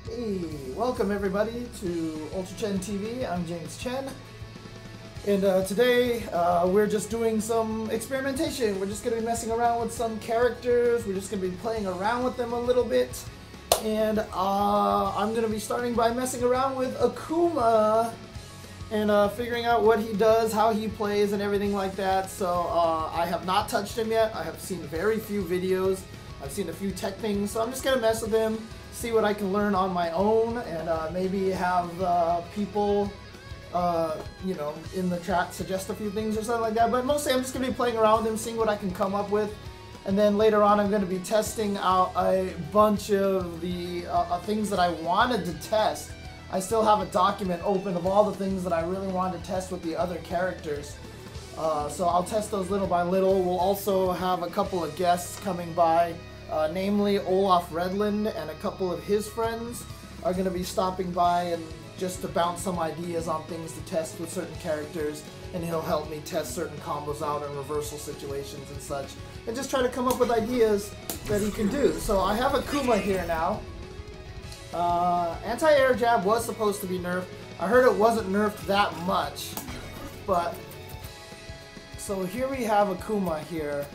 Hey, welcome everybody to Ultra Chen TV. I'm Chen, and today we're just doing some experimentation. We're just going to be messing around with some characters. We're just going to be playing around with them a little bit, and I'm going to be starting by messing around with Akuma and figuring out what he does, how he plays, and everything like that. So I have not touched him yet. I have seen very few videos. I've seen a few tech things, so I'm just going to mess with him, see what I can learn on my own, and maybe have people, you know, in the chat suggest a few things or something like that. But mostly I'm just going to be playing around with him, seeing what I can come up with. And then later on I'm going to be testing out a bunch of the things that I wanted to test. I still have a document open of all the things that I really wanted to test with the other characters. So I'll test those little by little. We'll also have a couple of guests coming by, namely Olaf Redland and a couple of his friends are going to be stopping by and just to bounce some ideas on things to test with certain characters, and he'll help me test certain combos out in reversal situations and such, and just try to come up with ideas that he can do. So I have Akuma here now. Anti-air jab was supposed to be nerfed. I heard it wasn't nerfed that much, but so here we have Akuma here.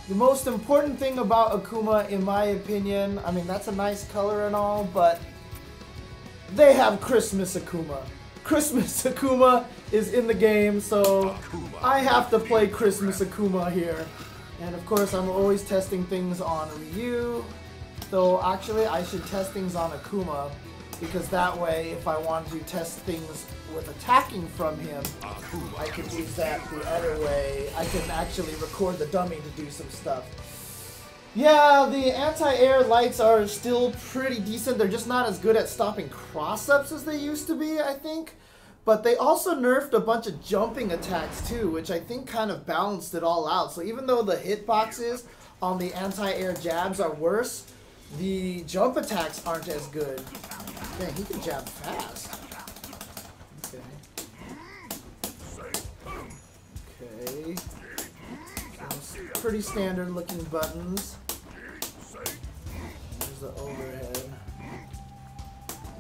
The most important thing about Akuma, in my opinion, I mean, that's a nice color and all, but they have Christmas Akuma. Christmas Akuma is in the game, so I have to play Christmas Akuma here. And of course, I'm always testing things on Ryu, though actually I should test things on Akuma, because that way, if I want to test things with attacking from him, I can use that the other way. I can actually record the dummy to do some stuff. Yeah, the anti-air lights are still pretty decent. They're just not as good at stopping cross-ups as they used to be, I think. But they also nerfed a bunch of jumping attacks too, which I think kind of balanced it all out. So even though the hitboxes on the anti-air jabs are worse, the jump attacks aren't as good. Dang, he can jab fast. Okay. Pretty standard looking buttons. There's the overhead.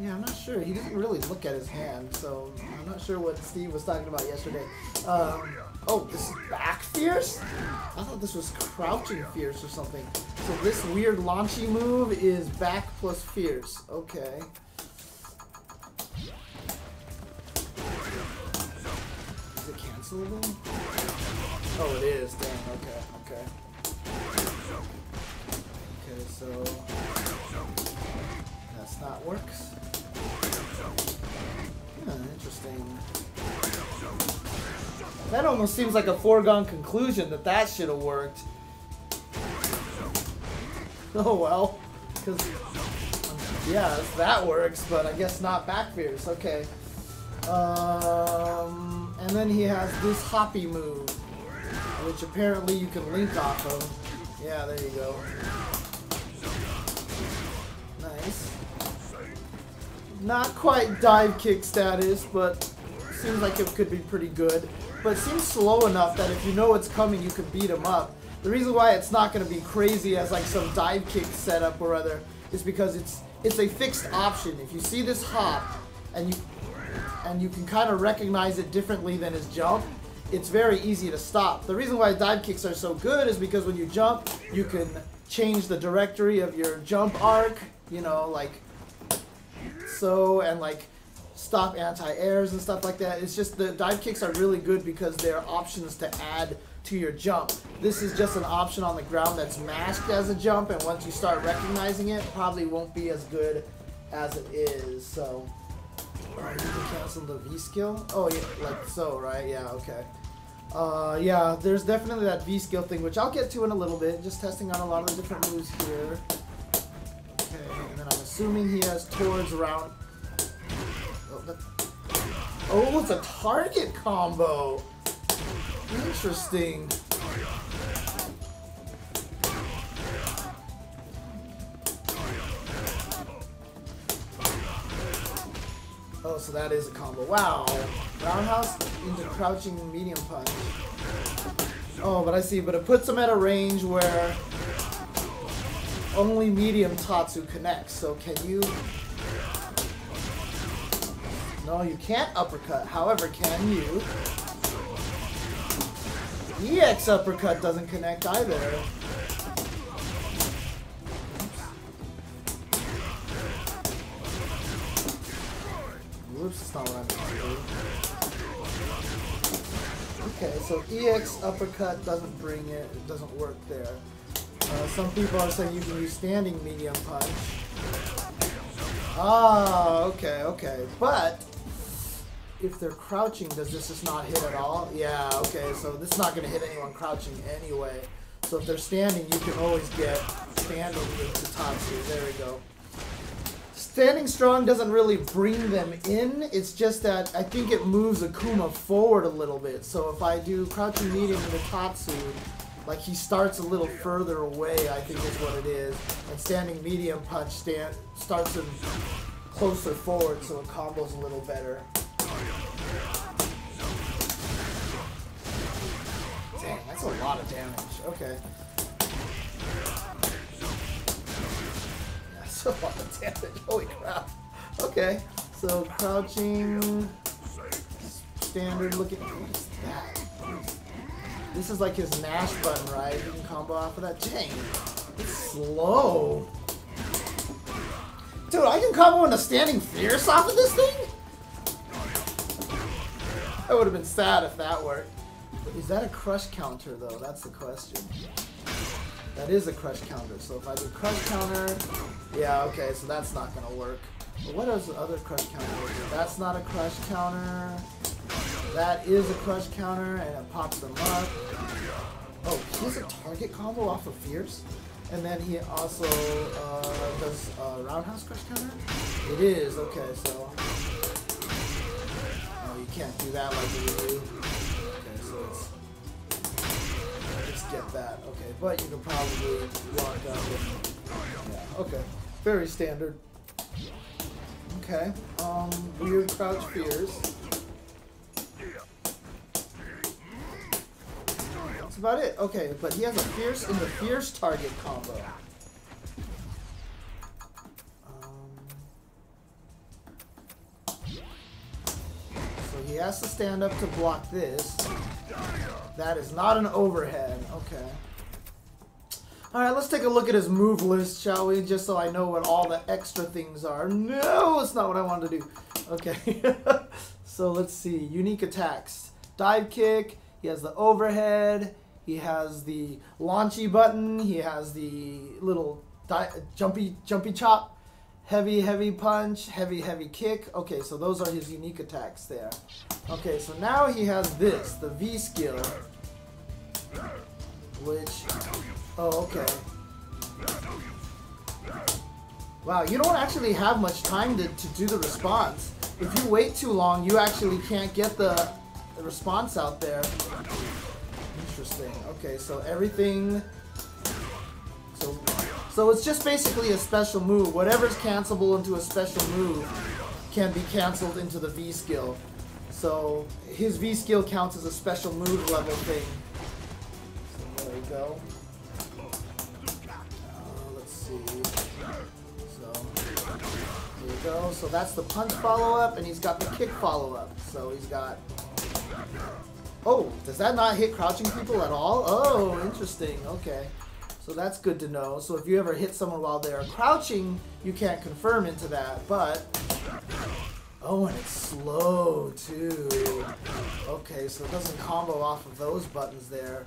Yeah, I'm not sure. He didn't really look at his hand, so I'm not sure what Steve was talking about yesterday. Oh, this is back fierce? I thought this was crouching fierce or something. So this weird launchy move is back plus fierce. Okay. Is it cancelable? Oh, it is. Dang. Okay. Okay. Okay, so that's not works. Yeah, interesting. That almost seems like a foregone conclusion that that should have worked. Oh well, because yeah, that works, but I guess not back fierce. Okay. And then he has this hoppy move, which apparently you can link off of. Yeah, there you go. Nice. Not quite dive kick status, but seems like it could be pretty good. But it seems slow enough that if you know it's coming, you can beat him up. The reason why it's not going to be crazy as like some dive kick setup or other is because it's a fixed option. If you see this hop and you can kind of recognize it differently than his jump, it's very easy to stop. The reason why dive kicks are so good is because when you jump, you can change the directory of your jump arc, you know, like so, and like stop anti-airs and stuff like that. It's just the dive kicks are really good because they're options to add to your jump. This is just an option on the ground that's masked as a jump, and once you start recognizing it, probably won't be as good as it is. So you can cancel the V skill. Oh yeah, like so, right? Yeah, okay. Yeah, there's definitely that V skill thing, which I'll get to in a little bit. Just testing out a lot of the different moves here. Okay, and then I'm assuming he has towards around. Oh, it's a target combo. Interesting. Oh, so that is a combo. Wow. Roundhouse into crouching medium punch. Oh, but I see. But it puts him at a range where only medium Tatsu connects. So can you... No, you can't uppercut. However, can you... EX uppercut doesn't connect either. Oops, that's not what I meant to do. Okay, so EX uppercut doesn't bring it. It doesn't work there. Some people are saying you can use standing medium punch. Ah, okay, okay. But if they're crouching, does this just not hit at all? Yeah, okay, so this is not going to hit anyone crouching anyway. So if they're standing, you can always get standing into Tatsu. There we go. Standing strong doesn't really bring them in. It's just that I think it moves Akuma forward a little bit. So if I do crouching medium into Tatsu, like he starts a little further away, I think is what it is. And standing medium punch starts him closer forward, so it combos a little better. Dang, that's a lot of damage. Okay. That's a lot of damage. Holy crap. Okay. So crouching, standard looking. What is that? This is like his Nash button, right? You can combo off of that. Dang. It's slow. Dude, I can combo into standing fierce off of this thing? I would have been sad if that worked. But is that a crush counter, though? That's the question. That is a crush counter. So if I do crush counter, yeah, okay, so that's not going to work. But what is the other crush counter? That's not a crush counter. That is a crush counter, and it pops them up. Oh, he has a target combo off of fierce? And then he also does roundhouse crush counter? It is, okay, so... You can't do that like you do. Okay, so let's get that. Okay, but you can probably walk up and, yeah, okay. Very standard. Okay, weird crouch fears. That's about it. Okay, but he has a fierce in the fierce target combo. He has to stand up to block this. That is not an overhead. Okay. Alright, let's take a look at his move list, shall we? Just so I know what all the extra things are. No, it's not what I wanted to do. Okay. So let's see. Unique attacks. Dive kick. He has the overhead. He has the launchy button. He has the little jumpy chop. Heavy punch, heavy kick. Okay, so those are his unique attacks there. Okay, so now he has this, the V skill. Which, oh, okay. Wow, you don't actually have much time to do the response. If you wait too long, you actually can't get the response out there. Interesting. Okay, so everything... So it's just basically a special move. Whatever's cancelable into a special move can be canceled into the V skill. So his V skill counts as a special move level thing. So there we go. Let's see. So here we go. So that's the punch follow-up, and he's got the kick follow-up. So he's got... Oh, does that not hit crouching people at all? Oh, interesting. Okay. So that's good to know. So if you ever hit someone while they're crouching, you can't confirm into that, but... Oh, and it's slow, too. Okay, so it doesn't combo off of those buttons there.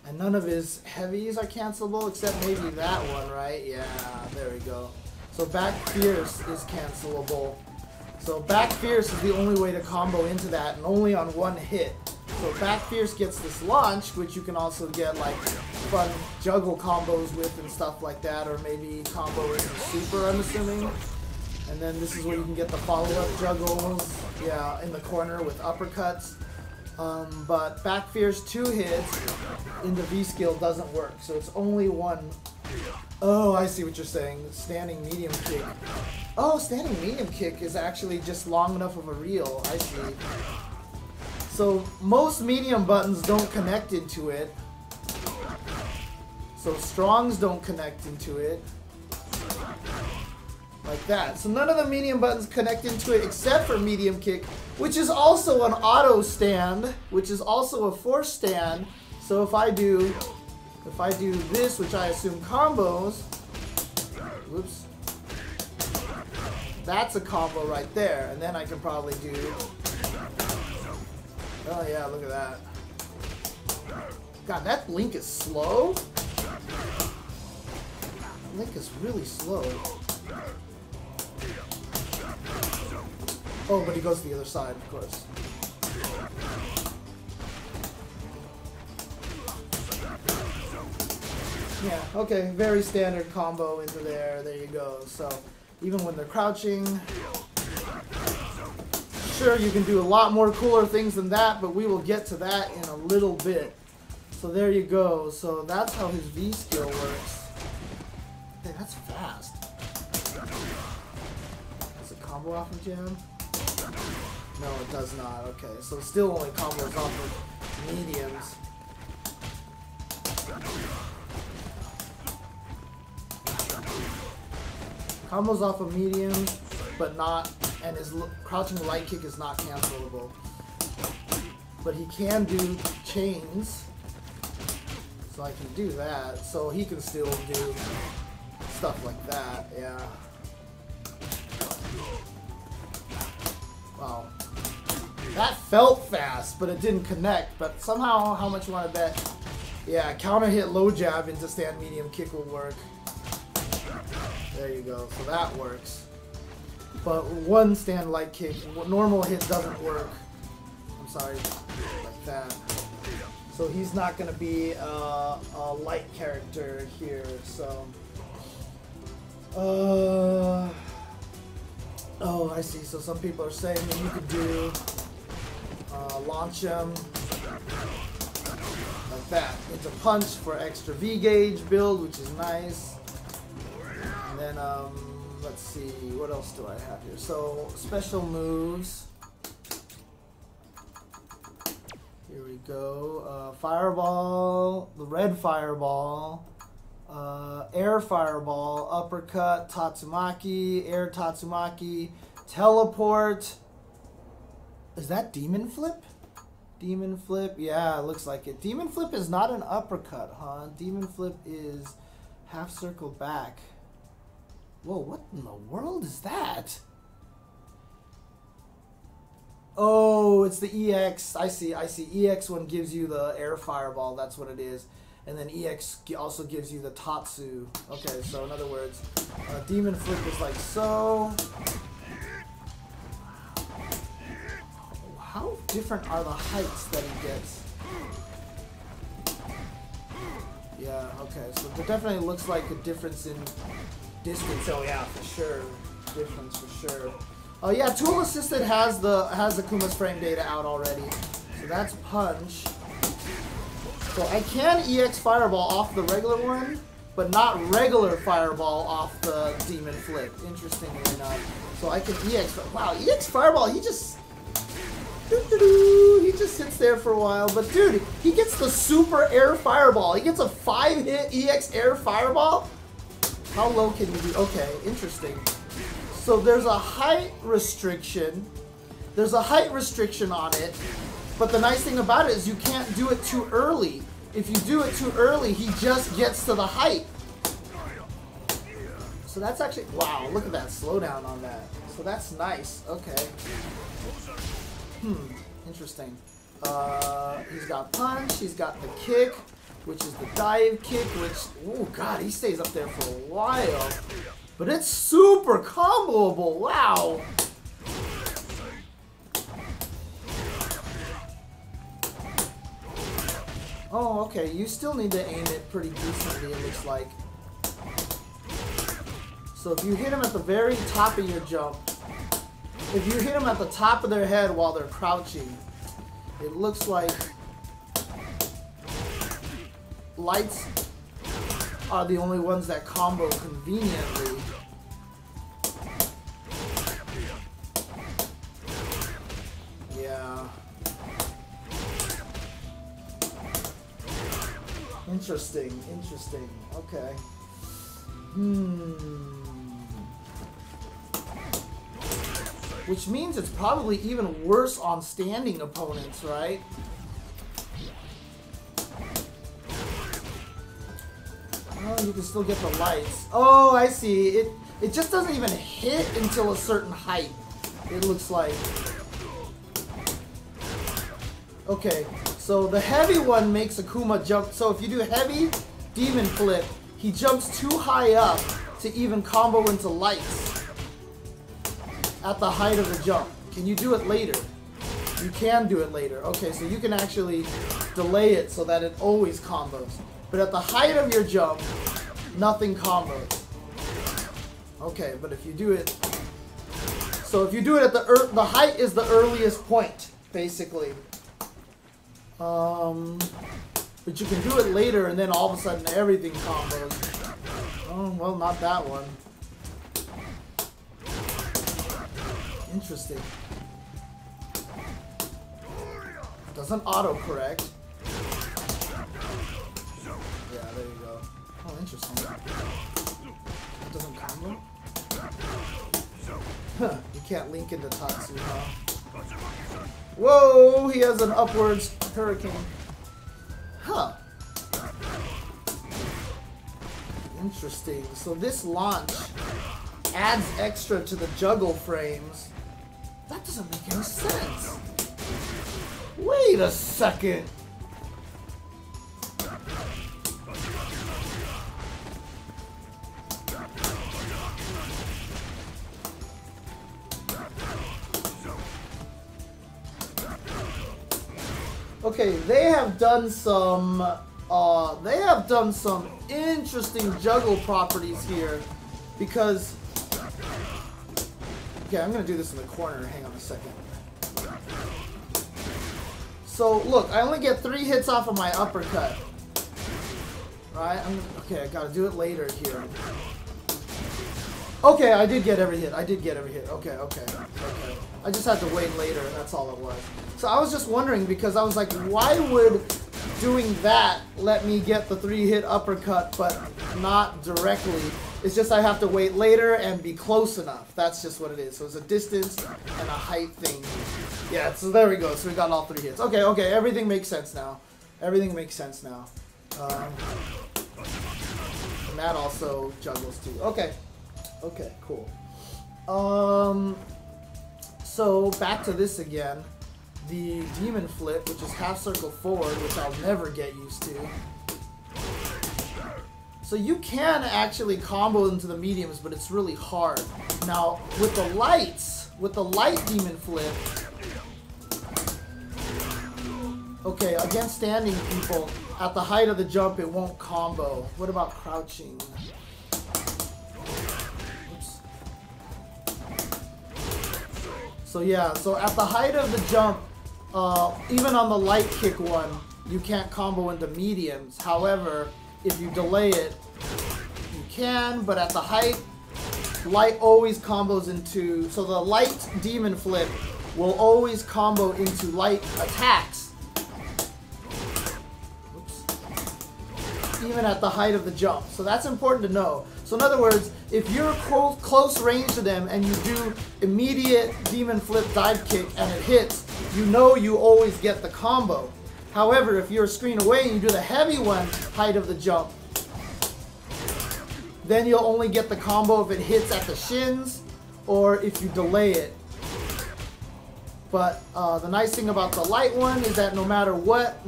And none of his heavies are cancelable, except maybe that one, right? Yeah, there we go. So back fierce is cancelable. So back fierce is the only way to combo into that, and only on one hit. So back fierce gets this launch, which you can also get like fun juggle combos with and stuff like that, or maybe combo into super, I'm assuming. And then this is where you can get the follow-up juggles, yeah, in the corner with uppercuts. But back fierce 2 hits into V skill doesn't work, so it's only one. Oh, I see what you're saying. Standing medium kick. Oh, standing medium kick is actually just long enough of a reel. I see. So most medium buttons don't connect into it. So strongs don't connect into it. Like that. So none of the medium buttons connect into it except for medium kick, which is also an auto stand, which is also a force stand. So if I do this, which I assume combos, whoops, that's a combo right there. And then I can probably do, oh yeah, look at that. God, that Link is slow. Link is really slow. Oh, but he goes to the other side, of course. Yeah, okay, very standard combo into there. There you go. So, even when they're crouching, sure, you can do a lot more cooler things than that, but we will get to that in a little bit. So there you go. So that's how his V skill works. Hey, that's fast. Does it combo off of jam? No, it does not. Okay, so still only combos off of mediums. Combos off of mediums, but not, and his crouching light kick is not cancelable. But he can do chains, so I can do that. So he can still do stuff like that, yeah. Wow. That felt fast, but it didn't connect. But somehow, how much you want to bet? Yeah, counter hit low jab into stand medium kick will work. There you go. So that works. But one stand light kick, normal hit doesn't work. I'm sorry, like that. So he's not going to be a light character here. So, oh, I see. So some people are saying that you could do launch him like that into punch for extra V gauge build, which is nice. And then let's see, what else do I have here? So special moves. Here we go. Fireball, the red fireball, air fireball, uppercut, Tatsumaki, air Tatsumaki, teleport. Is that demon flip? Demon flip, yeah, it looks like it. Demon flip is not an uppercut, huh? Demon flip is half circle back. Whoa, what in the world is that? Oh, it's the EX. I see. EX one gives you the air fireball. That's what it is. And then EX also gives you the Tatsu. Okay, so in other words, demon flip is like so. How different are the heights that he gets? Yeah, okay, so there definitely looks like a difference in distance. Oh yeah, for sure. Difference for sure. Oh yeah, Tool Assisted has Akuma's frame data out already. So that's punch. So I can EX Fireball off the regular one, but not regular Fireball off the Demon Flip, interestingly enough. So I can EX, wow, EX Fireball, he just sits there for a while. But dude, he gets the super air fireball. He gets a 5-hit EX air fireball. How low can you be? Okay, interesting. So there's a height restriction. There's a height restriction on it. But the nice thing about it is you can't do it too early. If you do it too early, he just gets to the height. So that's actually, wow, look at that slowdown on that. So that's nice. Okay. Interesting. He's got punch, he's got the kick, which is the dive kick, which, oh god, he stays up there for a while. But it's super comboable, wow! Oh, okay, you still need to aim it pretty decently, it looks like. So if you hit him at the very top of your jump, if you hit them at the top of their head while they're crouching, it looks like lights are the only ones that combo conveniently. Yeah. Interesting, interesting. Okay. Which means it's probably even worse on standing opponents, right? Oh, you can still get the lights. Oh, I see. It just doesn't even hit until a certain height, it looks like. Okay, so the heavy one makes Akuma jump. So if you do heavy demon flip, he jumps too high up to even combo into lights at the height of the jump. Can you do it later? You can do it later. Okay, so you can actually delay it so that it always combos. But at the height of your jump, nothing combos. Okay, but if you do it... So if you do it at the height is the earliest point, basically. But you can do it later and then all of a sudden everything combos. Oh, well, not that one. Interesting. Doesn't autocorrect. Yeah, there you go. Oh, interesting. It doesn't combo? Huh, you can't link into Tatsu, huh? Whoa, he has an upwards hurricane. Huh. Interesting. So this launch adds extra to the juggle frames. That doesn't make any sense. Wait a second. Okay, they have done some interesting juggle properties here, because okay, I'm gonna do this in the corner. Hang on a second. So look, I only get 3 hits off of my uppercut. Right? Okay, I gotta do it later here. Okay, I did get every hit. Okay. I just had to wait later, that's all it was. So I was just wondering, because I was like, why would doing that let me get the 3-hit uppercut, but not directly? It's just I have to wait later and be close enough. That's just what it is. So it's a distance and a height thing. Yeah, so there we go. So we got all 3 hits. Okay, everything makes sense now. And that also juggles too. Okay, cool. So back to this again. The demon flip, which is half circle forward, which I'll never get used to. So you can actually combo into the mediums, but it's really hard. Now, with the light demon flip, okay, against standing people, at the height of the jump, it won't combo. What about crouching? Oops. So yeah, so at the height of the jump, even on the light kick one, you can't combo into mediums. However, if you delay it, you can, but at the height, light always combos into, so the light demon flip will always combo into light attacks. Oops. Even at the height of the jump. So that's important to know. So in other words, if you're close range to them and you do immediate demon flip dive kick and it hits, you know you always get the combo. However, if you're a screen away and you do the heavy one, height of the jump, then you'll only get the combo if it hits at the shins or if you delay it. But the nice thing about the light one is that no matter what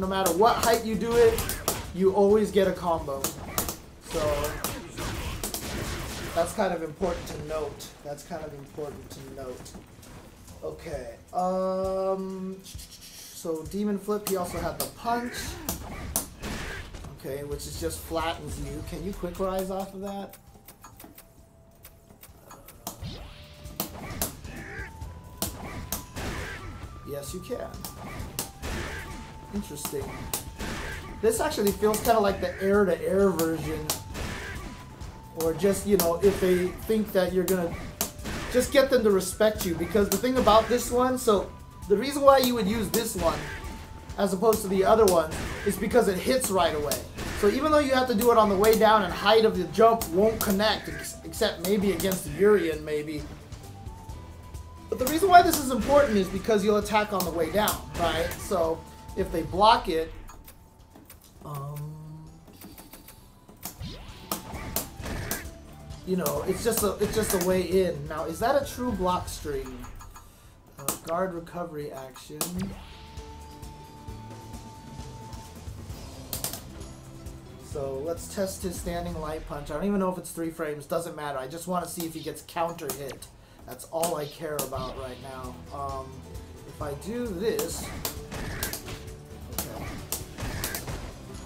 height you do it, you always get a combo. So that's kind of important to note. Okay. So demon flip, he also had the punch. Okay, which is just flattens you. Can you quick rise off of that? Yes, you can. Interesting. This actually feels kind of like the air-to-air version. Or just, you know, if they think that you're gonna just get them to respect you. Because the thing about this one, so the reason why you would use this one as opposed to the other one is because it hits right away. So even though you have to do it on the way down and height of the jump won't connect, except maybe against the Urian, maybe. But the reason why this is important is because you'll attack on the way down, right? So if they block it, you know, it's just a way in. Now, is that a true block string? Guard recovery action. So let's test his standing light punch. I don't even know if it's 3 frames. Doesn't matter. I just want to see if he gets counter hit. That's all I care about right now. If I do this... Okay.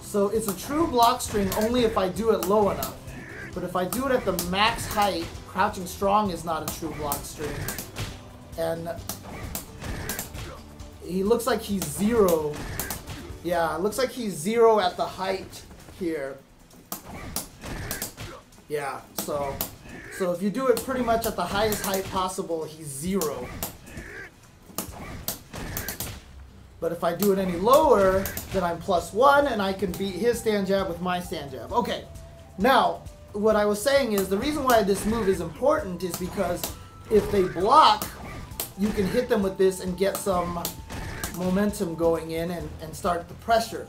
So it's a true block string only if I do it low enough. But if I do it at the max height, crouching strong is not a true block string. And he looks like he's 0. Yeah, it looks like he's 0 at the height here. Yeah, so if you do it pretty much at the highest height possible, he's 0. But if I do it any lower, then I'm +1 and I can beat his stand jab with my stand jab. Okay, now what I was saying is the reason why this move is important is because if they block, you can hit them with this and get some momentum going in and start the pressure.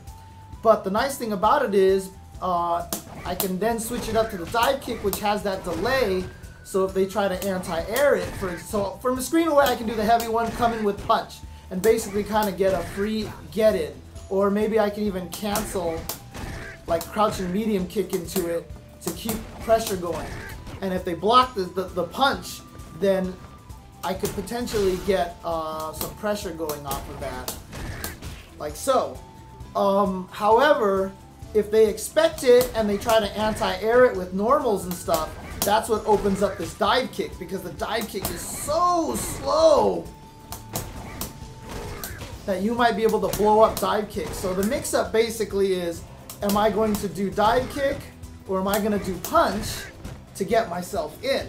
But the nice thing about it is I can then switch it up to the dive kick, which has that delay. So if they try to anti-air it, so from a screen away I can do the heavy one, come in with punch, and basically kind of get a free get in. Or maybe I can even cancel like crouching medium kick into it to keep pressure going. And if they block the punch, then I could potentially get some pressure going off of that, like so. However, if they expect it and they try to anti-air it with normals and stuff, that's what opens up this dive kick, because the dive kick is so slow that you might be able to blow up dive kick. So the mix-up basically is, am I going to do dive kick or am I going to do punch to get myself in?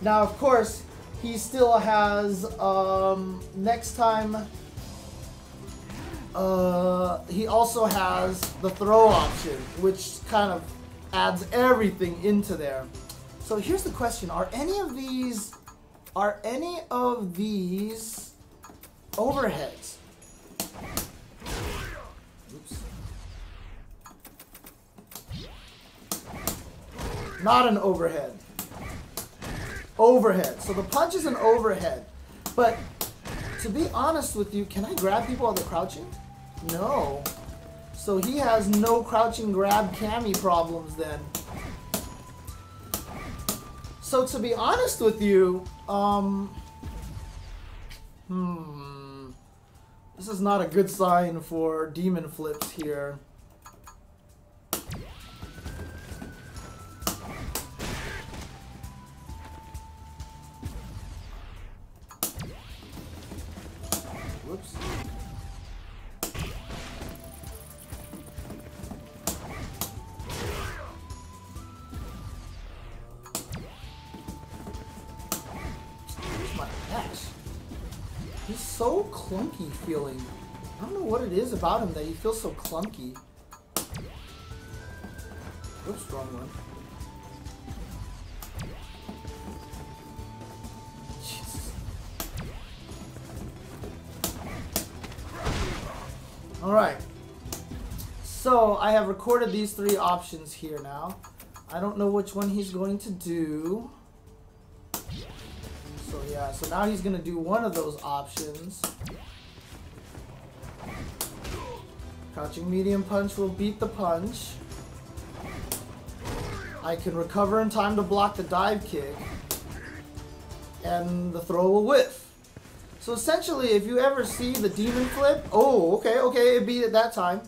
Now, of course, he still has, next time, he also has the throw option, which kind of adds everything into there. So here's the question, are any of these overheads? Oops. Not an overhead. Overhead. So the punch is an overhead. But to be honest with you, can I grab people while they're crouching? No. So he has no crouching grab Cammy problems then. So to be honest with you, this is not a good sign for demon flips here. Whoops. Where's my Nash? He's so clunky feeling. I don't know what it is about him that he feels so clunky. Oops, wrong one. Jesus. Alright. So I have recorded these 3 options here now. I don't know which one he's going to do. So yeah, so now he's going to do one of those options. Crouching medium punch will beat the punch. I can recover in time to block the dive kick. And the throw will whiff. So essentially, if you ever see the demon flip, oh, okay, it beat it that time.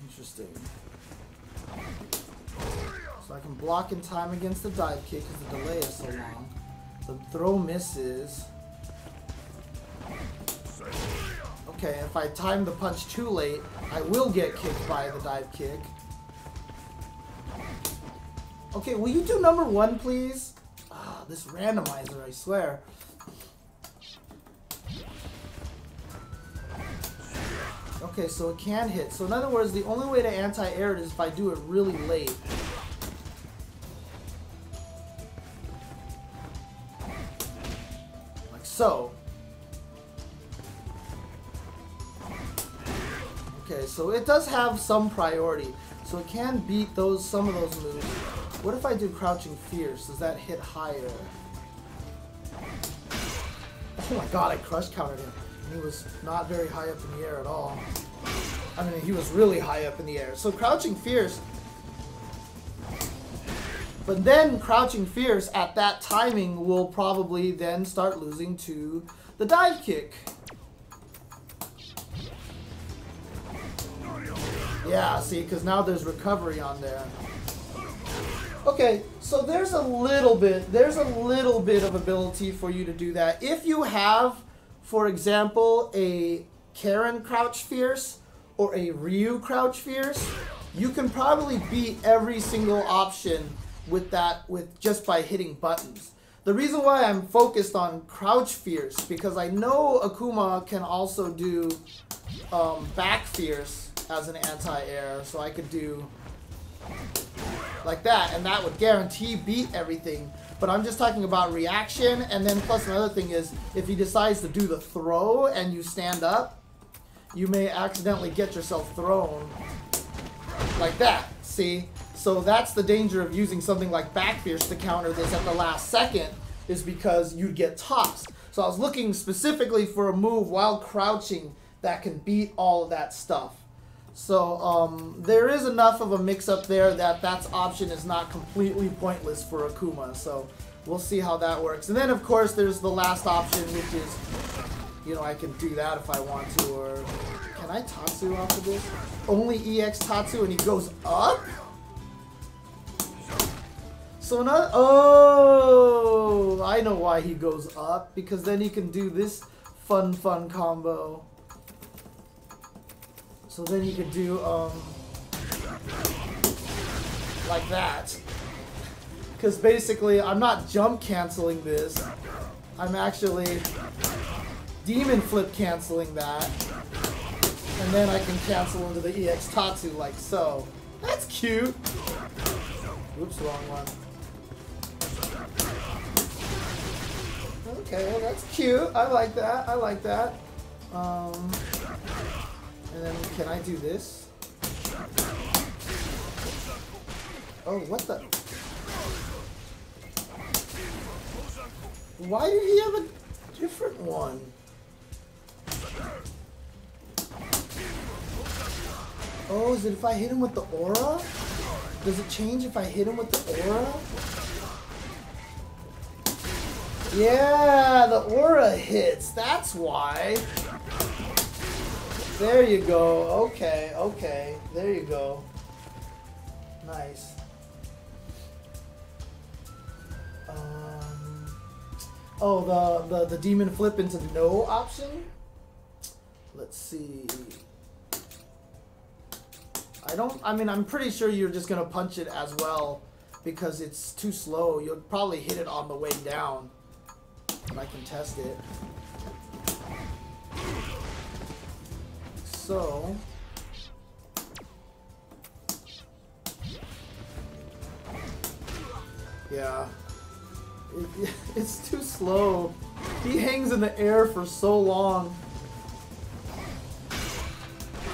Interesting. So I can block in time against the dive kick because the delay is so long. The throw misses. Okay, if I time the punch too late, I will get kicked by the dive kick. Okay, will you do number 1, please? Ah, this randomizer, I swear. Okay, so it can hit. So in other words, the only way to anti-air it is if I do it really late. Like so. Okay, so it does have some priority. So it can beat some of those moves. What if I do Crouching Fierce? Does that hit higher? Oh my god, I crush countered him. And he was not very high up in the air at all. I mean, he was really high up in the air. So Crouching Fierce. But then Crouching Fierce at that timing will probably then start losing to the dive kick. Yeah, see, because now there's recovery on there. Okay, so there's a little bit of ability for you to do that. If you have, for example, a Karen Crouch Fierce or a Ryu Crouch Fierce, you can probably beat every single option with just by hitting buttons. The reason why I'm focused on Crouch Fierce, because I know Akuma can also do Back Fierce as an anti-air, so I could do like that, and that would guarantee beat everything. But I'm just talking about reaction, and then plus another thing is, if he decides to do the throw and you stand up, you may accidentally get yourself thrown like that, see? So that's the danger of using something like Back Fierce to counter this at the last second, is because you'd get tossed. So I was looking specifically for a move while crouching that can beat all of that stuff. So there is enough of a mix-up there that option is not completely pointless for Akuma. So we'll see how that works. And then, of course, there's the last option, which is, you know, I can do that if I want to. Or can I Tatsu off of this? Only EX Tatsu and he goes up? So not, oh, I know why he goes up. Because then he can do this fun combo. So then you could do, like that. Because basically, I'm not jump canceling this. I'm actually demon flip canceling that. And then I can cancel into the EX Tatsu like so. That's cute. Oops, wrong one. Okay, that's cute. I like that. I like that. And then, can I do this? Oh, what the? Why did he have a different one? Oh, is it if I hit him with the aura? Does it change if I hit him with the aura? Yeah, the aura hits. That's why. There you go. Okay, okay. There you go. Nice. Oh, the demon flip into no option? Let's see. I mean, I'm pretty sure you're just gonna punch it as well because it's too slow. You'll probably hit it on the way down. And I can test it. So, yeah, it's too slow. He hangs in the air for so long.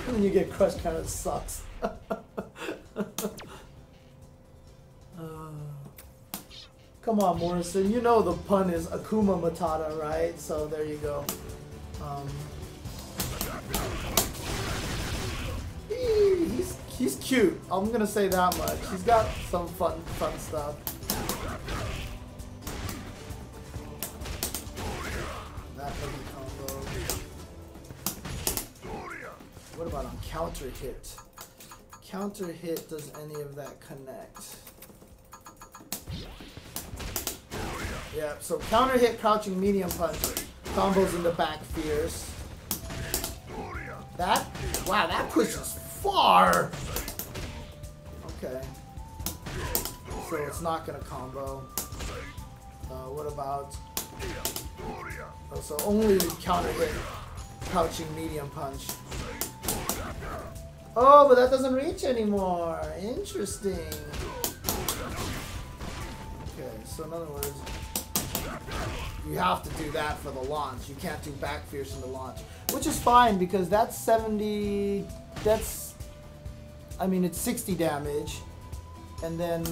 And then you get crushed, kind of sucks. Come on, Morrison. You know the pun is Akuma Matata, right? So there you go. He's cute. I'm gonna say that much. He's got some fun stuff. That heavy combo. What about on counter hit? Counter hit, does any of that connect? Yeah, so counter hit, crouching medium punch, combos into back fierce. That, wow, that pushes far. Okay. So it's not gonna combo. What about? Oh, so only counter hit, crouching medium punch. Oh, but that doesn't reach anymore. Interesting. Okay, so in other words, you have to do that for the launch. You can't do back fierce in the launch. Which is fine because that's 70... I mean, it's 60 damage. And then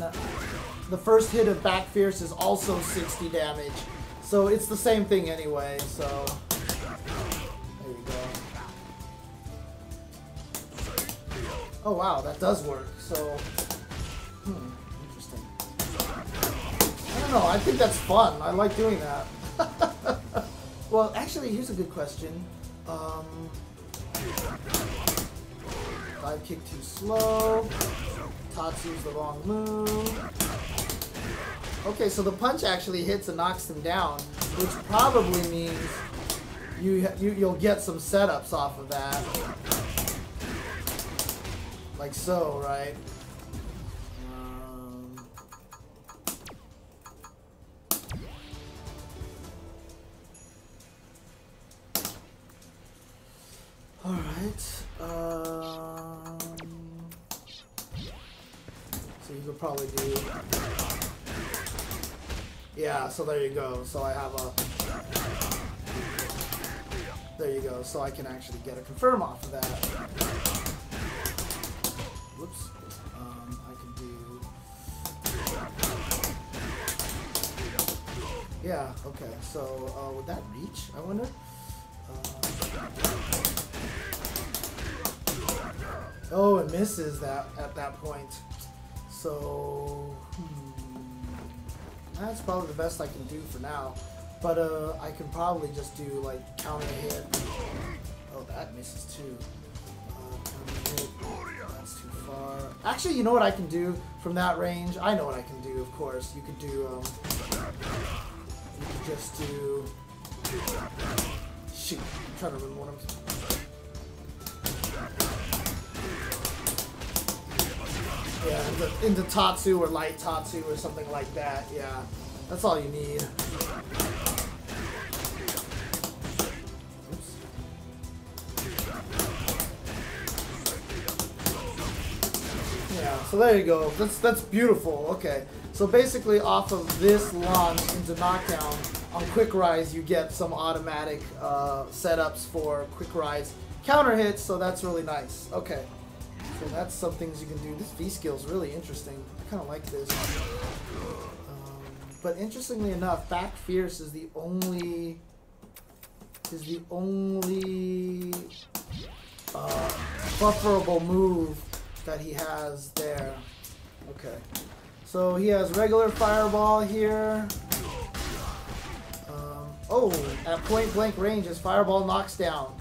the first hit of back fierce is also 60 damage. So it's the same thing anyway, so... There you go. Oh wow, that does work. So... interesting. I don't know, I think that's fun. I like doing that. Well, actually, here's a good question. Dive kick too slow. Tatsu's the wrong move. Okay, so the punch actually hits and knocks them down, which probably means you'll get some setups off of that. Like so, right? Alright. So you could probably do... Yeah, so there you go. So I have a... There you go. So I can actually get a confirm off of that. Whoops. I can do... Yeah, okay. So would that reach, I wonder? Oh, it misses that at that point. So that's probably the best I can do for now. But I can probably just do like counter hit. Oh, that misses too. Counter hit. That's too far. Actually, you know what I can do from that range? I know what I can do. Of course, you could do. You could just do. Shoot! I'm trying to remember what I'm doing. Yeah, into Tatsu or light Tatsu or something like that. Yeah, that's all you need. Oops. Yeah, so there you go. That's beautiful. Okay, so basically off of this launch into knockdown on quick rise, you get some automatic setups for quick rise counter hits. So that's really nice. Okay. So that's some things you can do. This V skill is really interesting. I kind of like this. But interestingly enough, back fierce is the only bufferable move that he has there. Okay. So he has regular fireball here. Oh, at point blank range, his fireball knocks down.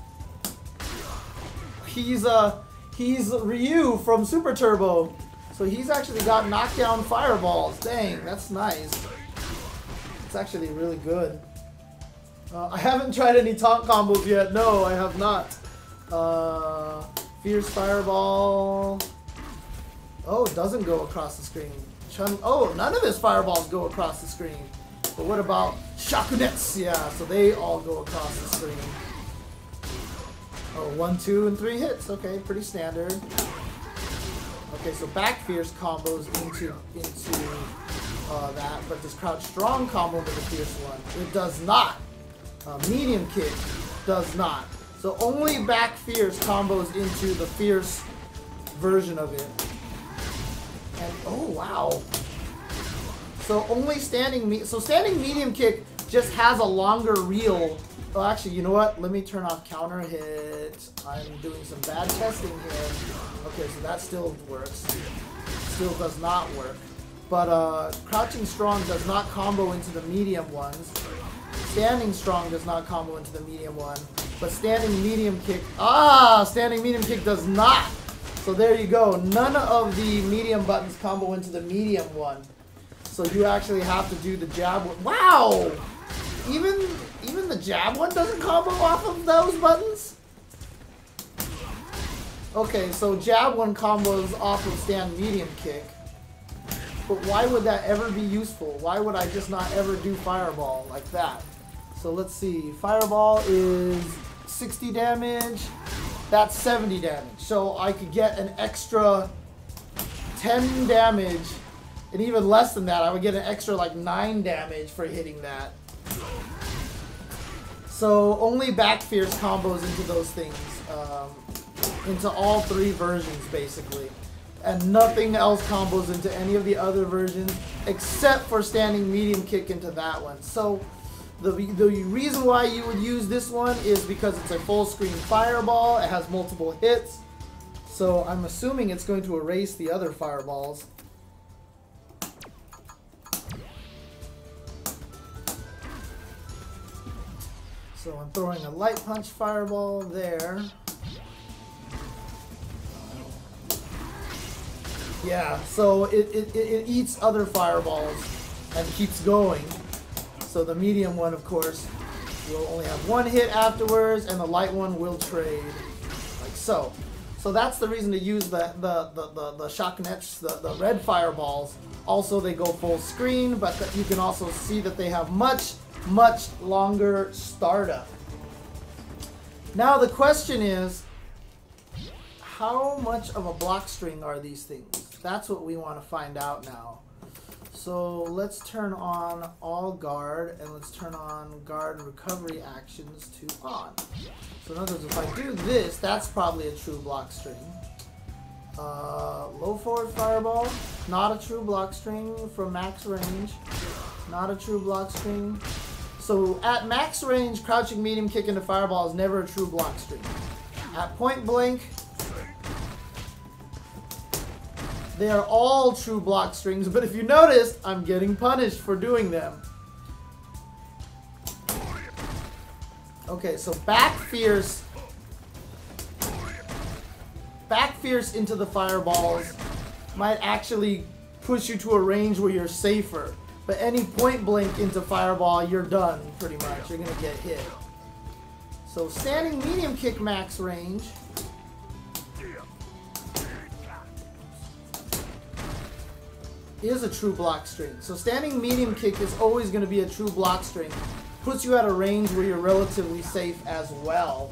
He's Ryu from Super Turbo, so he's actually got knockdown fireballs. Dang, that's nice. It's actually really good. I haven't tried any taunt combos yet. No, I have not. Fierce fireball. Oh, it doesn't go across the screen. Chen. Oh, none of his fireballs go across the screen. But what about Shakunets? Yeah, so they all go across the screen. Oh, 1, 2, and 3 hits. Okay, pretty standard. Okay, so back fierce combos into that, but this crouch strong combo with the fierce one, it does not. Medium kick does not. So only back fierce combos into the fierce version of it. And oh wow. So only standing medium kick just has a longer reel. Oh, actually, you know what? Let me turn off counter hit. I'm doing some bad testing here. Okay, so that still works. Still does not work. But crouching strong does not combo into the medium ones. Standing strong does not combo into the medium one. But standing medium kick, standing medium kick does not. So there you go. None of the medium buttons combo into the medium one. So you actually have to do the jab one. Wow! Even the jab one doesn't combo off of those buttons? Okay, so jab one combos off of stand medium kick. But why would that ever be useful? Why would I just not ever do fireball like that? So let's see. Fireball is 60 damage. that's 70 damage. So I could get an extra 10 damage, and even less than that, I would get an extra like 9 damage for hitting that. So only back fierce combos into those things, into all 3 versions basically. And nothing else combos into any of the other versions except for standing medium kick into that one. So the reason why you would use this one is because it's a full screen fireball. It has multiple hits. So I'm assuming it's going to erase the other fireballs. So I'm throwing a light punch fireball there. Yeah, so it eats other fireballs and keeps going. So the medium one, of course, will only have 1 hit afterwards, and the light one will trade, like so. So that's the reason to use the shotgunettes, the red fireballs. Also, they go full screen, but you can also see that they have much longer startup. Now the question is, how much of a block string are these things? That's what we want to find out now. So let's turn on all guard, and let's turn on guard recovery actions to on. So in other words, if I do this, that's probably a true block string. Low forward fireball, not a true block string from max range. Not a true block string. So at max range, crouching medium kick into fireball is never a true block string. At point blank, they are all true block strings, but if you notice, I'm getting punished for doing them. Okay, so back fierce into the fireballs might actually push you to a range where you're safer. But any point blank into fireball, you're done, pretty much. You're gonna get hit. So standing medium kick max range. Is a true block string. So standing medium kick is always going to be a true block string. Puts you at a range where you're relatively safe as well.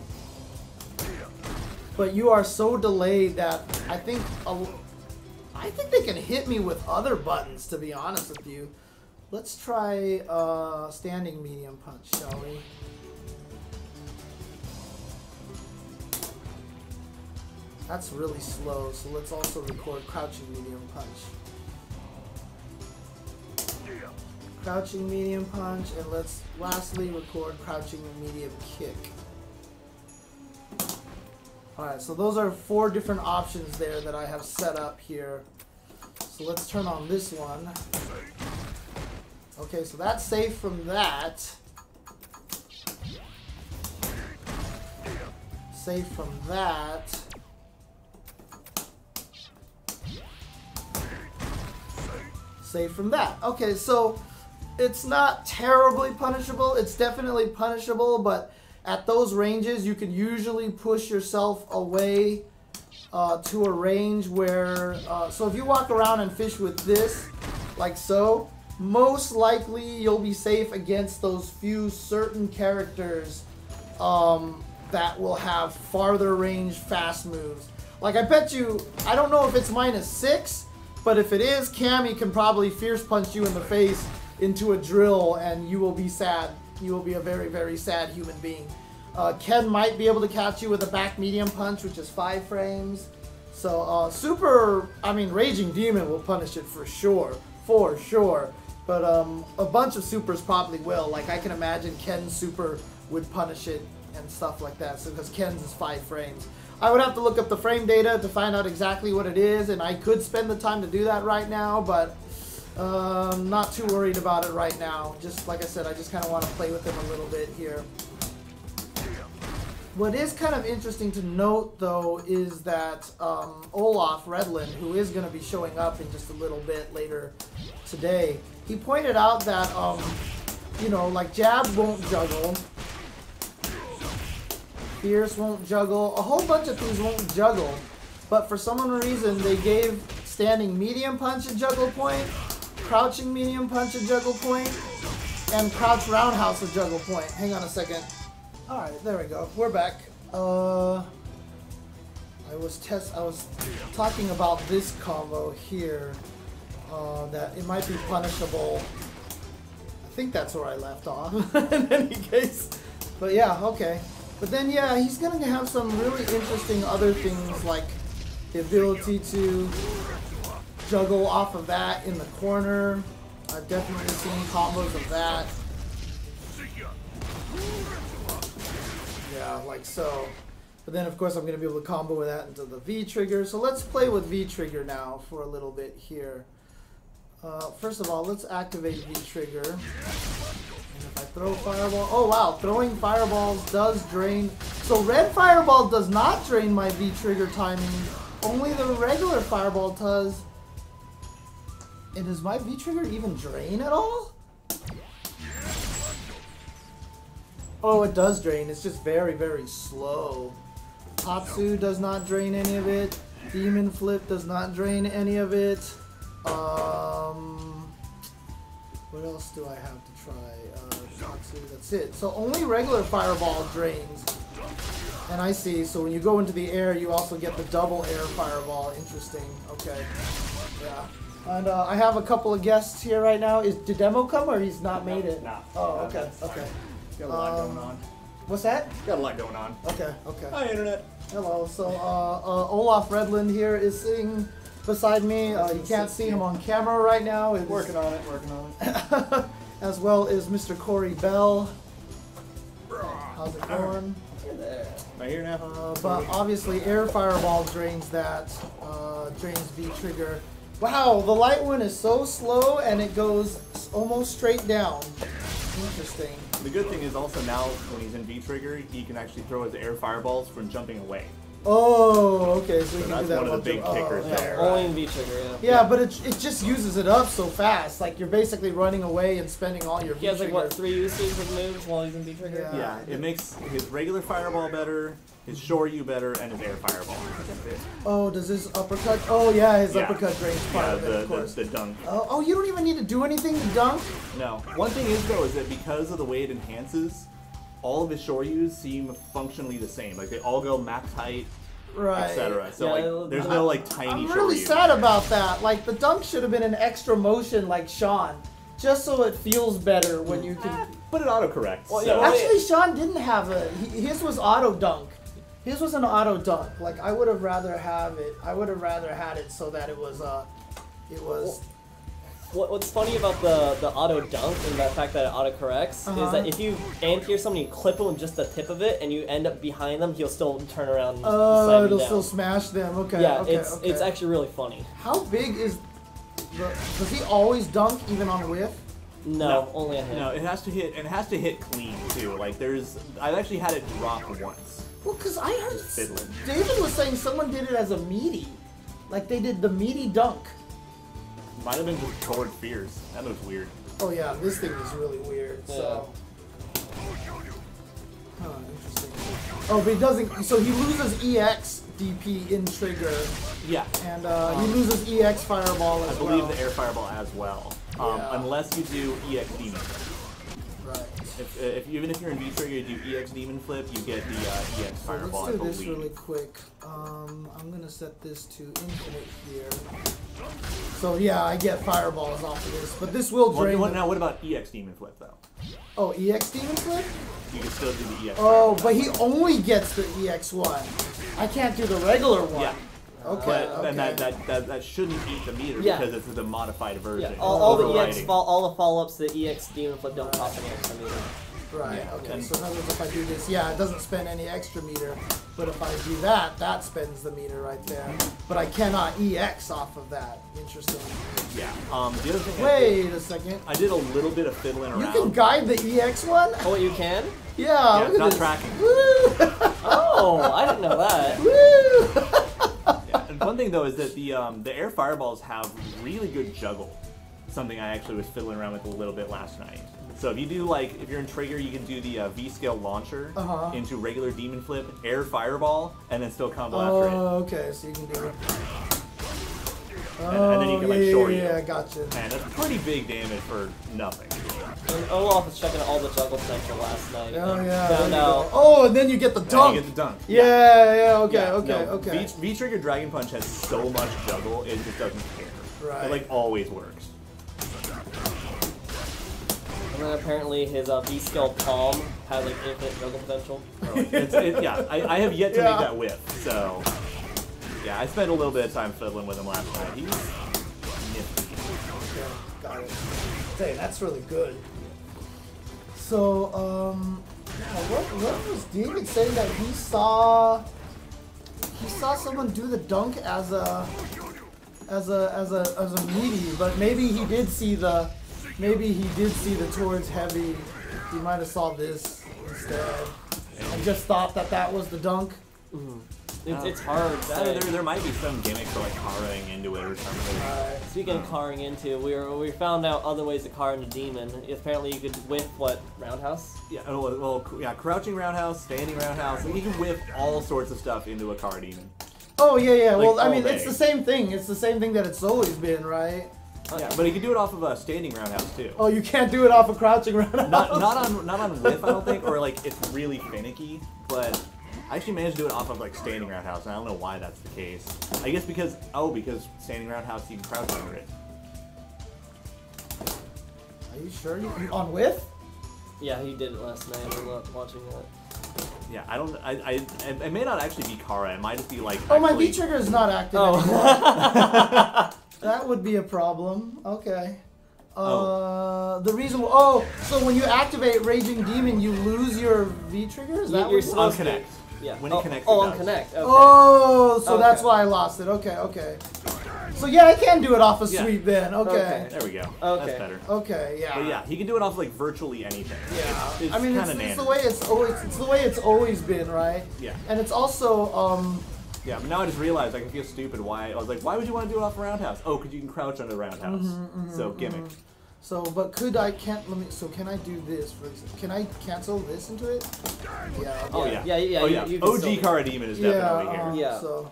But you are so delayed that I think they can hit me with other buttons, to be honest with you. Let's try standing medium punch, shall we? That's really slow, so let's also record crouching medium punch. Crouching medium punch, and let's lastly record crouching medium kick. Alright, so those are 4 different options there that I have set up here. So let's turn on this one. Okay, so that's safe from that. Safe from that. Safe from that. Okay, so it's not terribly punishable. It's definitely punishable, but at those ranges, you can usually push yourself away to a range where... so if you walk around and fish with this, like so, most likely you'll be safe against those few certain characters that will have farther range fast moves. Like, I bet you... I don't know if it's -6, but if it is, Cammy can probably fierce punch you in the face into a drill, and you will be sad. You will be a very, very sad human being. Ken might be able to catch you with a back medium punch, which is 5 frames. So Raging Demon will punish it for sure. But a bunch of supers probably will. Like, I can imagine Ken's super would punish it and stuff like that, so because Ken's is 5 frames. I would have to look up the frame data to find out exactly what it is, and I could spend the time to do that right now, but not too worried about it right now. Just like I said, I just kind of want to play with him a little bit here. What is kind of interesting to note, though, is that Olaf Redland, who is going to be showing up in just a little bit later today, he pointed out that, you know, like jab won't juggle, fierce won't juggle, a whole bunch of things won't juggle, but for some reason they gave standing medium punch a juggle point, crouching medium punch a juggle point, and crouch roundhouse a juggle point. Hang on a second. Alright, there we go. We're back. I was talking about this combo here, that it might be punishable. I think that's where I left off in any case. But yeah, okay. But then yeah, he's gonna have some really interesting other things like the ability to juggle off of that in the corner. I've definitely seen combos of that. Yeah, like so. But then of course I'm going to be able to combo with that into the V trigger. So let's play with V trigger now for a little bit here. First of all, let's activate V trigger. And if I throw fireball, oh wow, throwing fireballs does drain. So red fireball does not drain my V trigger timing. Only the regular fireball does. And does my V trigger even drain at all? Oh, it does drain. It's just very, very slow. Tatsu does not drain any of it. Demon Flip does not drain any of it. What else do I have to try? Tatsu, that's it. So only regular fireball drains. And I see, so when you go into the air, you also get the double air fireball. Interesting. Okay. Yeah. And I have a couple of guests here right now. Did Demo come or he's not made it? No. Oh, okay. Okay. Got a lot going on. What's that? Got a lot going on. Okay. Okay. Hi, Internet. Hello. So Olaf Redland here is sitting beside me. You can't see him on camera right now. It's Working on it. Working on it. as well as Mr. Cory Bell. How's it going? Hey there. Am I here now? But obviously air fireball drains that, drains V trigger. Wow, the light one is so slow and it goes almost straight down. Interesting. The good thing is also now when he's in V trigger, he can actually throw his air fireballs from jumping away. Oh, okay, so you can that's do that. one of the big kickers there. Only in V trigger, yeah. Yeah, but it just uses it up so fast. Like you're basically running away and spending all your V He has like trigger. what, 3 uses of moves while he's in V trigger? Yeah. Yeah, it makes his regular fireball better, his Shoryu better, and his air fireball. Oh, does his uppercut? Oh yeah, his uppercut drains part Yeah, of it, of course. the dunk. Oh, you don't even need to do anything to dunk? No. One thing is though is that because of the way it enhances, all of his Shoryus seem functionally the same. Like they all go max height, Right. etc. So Yeah, like there's no like tiny I'm really Shoryu. sad about that. Like the dunk should have been an extra motion like Sean. Just so it feels better when you can... But it autocorrects. Well, so. yeah, Actually, Sean didn't have a... His was auto dunk. His was an auto dunk. Like, I would have rather have it... I would have rather had it so that it was... What's funny about the auto dunk and the fact that it auto corrects is that if you anti-air someone, you clip him with just the tip of it, and you end up behind them, he'll still turn around and slam you it'll down. still smash them. Okay, Yeah, okay, it's actually really funny. How big is... Does he always dunk even on whiff? No, only on him. No, it has to hit, and it has to hit clean too. Like I've actually had it drop once. Well, because I heard fiddling. David was saying someone did it as a meaty. Like they did the meaty dunk. Might have been just toward fears. That looks weird. Oh yeah, this thing is really weird. So. Huh, interesting. Oh, but he doesn't. So he loses EX DP in trigger. Yeah. And he loses EX fireball as I well. believe the air fireball as well. Unless you do EX demon flip. Right. Even if you're in V trigger, you do EX demon flip, you get the EX fireball. Let's do this really quick. I'm gonna set this to infinite here. So yeah, I get fireballs off of this, but this will drain. Now, what about EX demon flip though? Oh, EX demon flip? You can still do the EX. Oh, fireball. but he only gets the EX one. I can't do the regular one. Yeah. Okay. But then that shouldn't eat the meter because it's the modified version. Yeah, all the EX all the follow-ups to the EX demon flip don't cost any extra meter. Right, Yeah, okay, so in other words, if I do this, yeah, it doesn't spend any extra meter, but if I do that, that spends the meter right there. But I cannot EX off of that. Interesting. Yeah. The other thing Wait a second. I did a little bit of fiddling around. You can guide the EX one? Oh, you can? Yeah, Yeah, look it's at not this. tracking. Woo! Oh, I didn't know that. Woo! Yeah. And one thing though is that the air fireballs have really good juggle. Something I actually was fiddling around with a little bit last night. So if you do if you're in trigger, you can do the V-scale launcher into regular demon flip, air fireball, and then still combo after it. Oh, okay, so you can do it. and then you can like short you. Yeah, gotcha. And that's pretty big damage for nothing. And Olaf was checking all the juggle potential last night. Oh yeah. Found out. Oh, and then you get the dunk. You get the dunk. Yeah. Okay. Yeah, Okay. no, Okay. V-Trigger Dragon Punch has so much juggle, it just doesn't care. Right. It like always works. And then apparently his V-Skill Palm has like infinite juggle potential. Yeah, I have yet to Yeah. make that whip, so yeah, I spent a little bit of time fiddling with him last night. He's nifty. Okay, got it. Dang, that's really good. So, what was David saying that he saw someone do the dunk as a meaty, but maybe he did see the towards heavy. He might have saw this instead and just thought that was the dunk. It's hard. There might be some gimmick for like carring into it or something. Speaking of carring into, we found out other ways to car into demon. Apparently you could whiff what roundhouse. Yeah, well, yeah, crouching roundhouse, standing roundhouse. Like, you can whip all sorts of stuff into a car demon. Oh yeah. Like, well, I mean, all it's day. the same thing. It's the same thing that it's always been, right? Yeah, but you can do it off of a standing roundhouse too. Oh, you can't do it off a crouching roundhouse. Not on whiff, I don't think, or like it's really finicky. But I actually managed to do it off of like standing roundhouse, and I don't know why that's the case. I guess because standing roundhouse you can crouch under it. Are you sure? You on whiff? Yeah, he did it last night. I was watching that. Yeah, I don't. It may not actually be Kara. It might just be like. Oh, my actually- V trigger is not active anymore. Oh. That would be a problem. Okay. The reason. Oh, so when you activate Raging Demon, you lose your V trigger? Is that You're what? supposed to- connect. Yeah. When it connects, Oh, it on does. connect. Okay. Oh, so Okay. that's why I lost it. Okay. So yeah, I can do it off a Yeah. sweep then. Okay. There we go. Okay. That's better. Okay. Yeah. But yeah, he can do it off like virtually anything. Yeah. It's I mean, kind of it's the way it's always been, right? Yeah. And it's also Yeah, but now I just realized I can feel stupid. Why I was like, why would you want to do it off a roundhouse? Oh, because you can crouch under the roundhouse. So gimmick. So, but can I do this for example? Can I cancel this into it? Yeah. Oh yeah. Yeah, Oh you- yeah. you can OG still- Kara Demon is definitely here. Yeah. So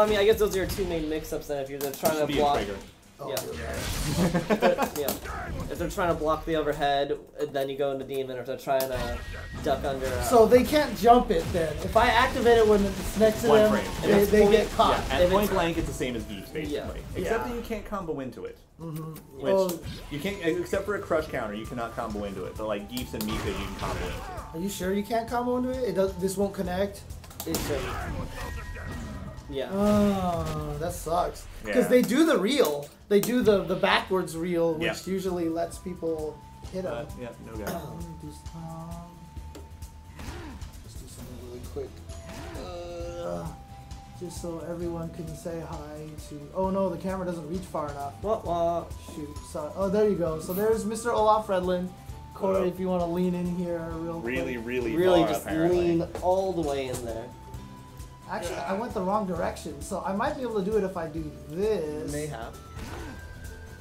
I mean, I guess those are your two main mix-ups then. If you're trying Should to be a block. trigger. Oh, Yeah. yeah. Yeah. If they're trying to block the overhead, then you go into demon. Or if they're trying to duck under. So they can't jump it then. If I activate it when it's next to One them, frame. they get caught. Yeah, at point blank, it's the same as Geefs basically, Yeah. except Yeah. that you can't combo into it. Which Well- you can't, except for a crush counter, you cannot combo into it. But like Geefs and Mika, you can combo into. Are you sure you can't combo into it? This won't connect. It should. Yeah. Oh, that sucks. Because Yeah. they do the reel. They do the backwards reel, which Yeah. usually lets people hit them. Yeah, no go. Let me do just do something really quick. Just so everyone can say hi to. Oh no, the camera doesn't reach far enough. What? Shoot. So, oh, there you go. So there's Mr. Olaf Fredlin. Cory, Hello. if you want to lean in here real quick. Really, far, just apparently. lean all the way in there. Actually, I went the wrong direction, so I might be able to do it if I do this. Mayhap.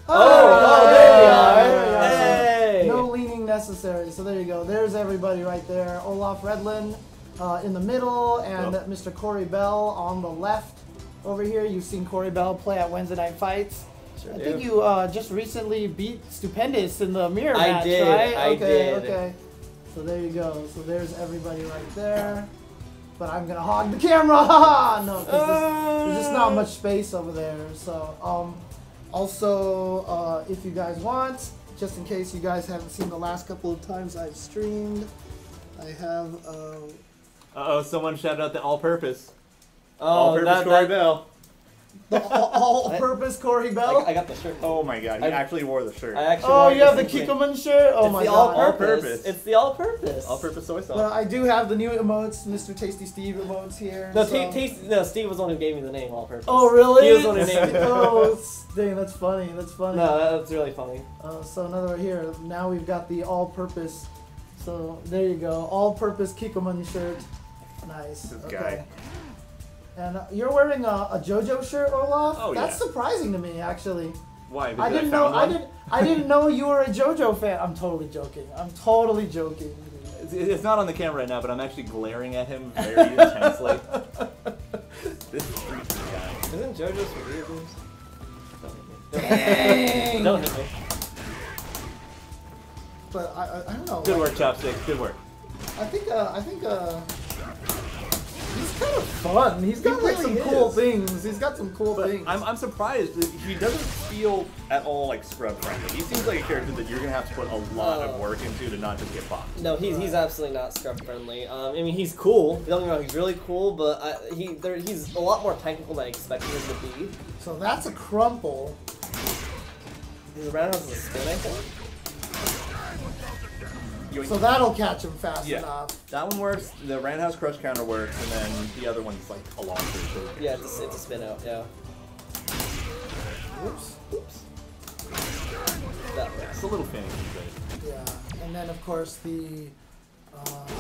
Oh, there we are. There we are. Hey! So, no leaning necessary. So there you go. There's everybody right there. Olaf Redlin in the middle, and Yep. Mr. Cory Bell on the left. Over here, you've seen Cory Bell play at Wednesday Night Fights. I think you just recently beat Stupendous in the mirror match, did, right? I okay, did. okay. So there you go. So there's everybody right there. But I'm gonna hog the camera. No, 'cause there's just not much space over there. So also, if you guys want, just in case you guys haven't seen the last couple of times I've streamed, I have Uh-oh, someone shouted out the all-purpose. Oh, All-purpose Cory Bell. the all-purpose Cory Bell. I got the shirt. Oh my god, he actually wore the shirt. I actually Oh, wanted you have to the see- Kikoman shirt? Oh It's my the god. all-purpose. It's the all-purpose. All-purpose soy sauce. Well, I do have the new emotes, Mr. Tasty Steve emotes here. No, so- Steve was the one who gave me the name all-purpose. Oh, really? He was the one who named it. Oh, dang, that's funny. That's funny. No, that's really funny. So another one here. Now we've got the all-purpose. So there you go. All-purpose Kikoman shirt. Nice. This Okay. guy. And you're wearing a JoJo shirt, Olaf? Oh, That's yeah. surprising to me, actually. Why? I Because didn't know. found one? I didn't know you were a JoJo fan. I'm totally joking. I'm totally joking. It's not on the camera right now, but I'm actually glaring at him very intensely. This freaking guy. Isn't JoJo's for video games? Dang! Don't hit me. But I don't know. Good work, Chopsticks. Good work. I think he's kind of fun. He's got like some cool things. He's got some cool things. I'm surprised that he doesn't feel at all like scrub friendly. He seems like a character that you're gonna have to put a lot of work into to not just get bopped. No, he's absolutely not scrub friendly. I mean, he's cool. Don't get me wrong, he's really cool, but he's a lot more technical than I expected him to be. So that's a crumple. His roundhouse is a spin, I think. So that'll catch him fast enough. That one works. The roundhouse crush counter works, and then the other one's like a launcher. So. Yeah, it's a spin out. Yeah. Whoops. Oops. That works. It's a little finicky, but Yeah, and then of course the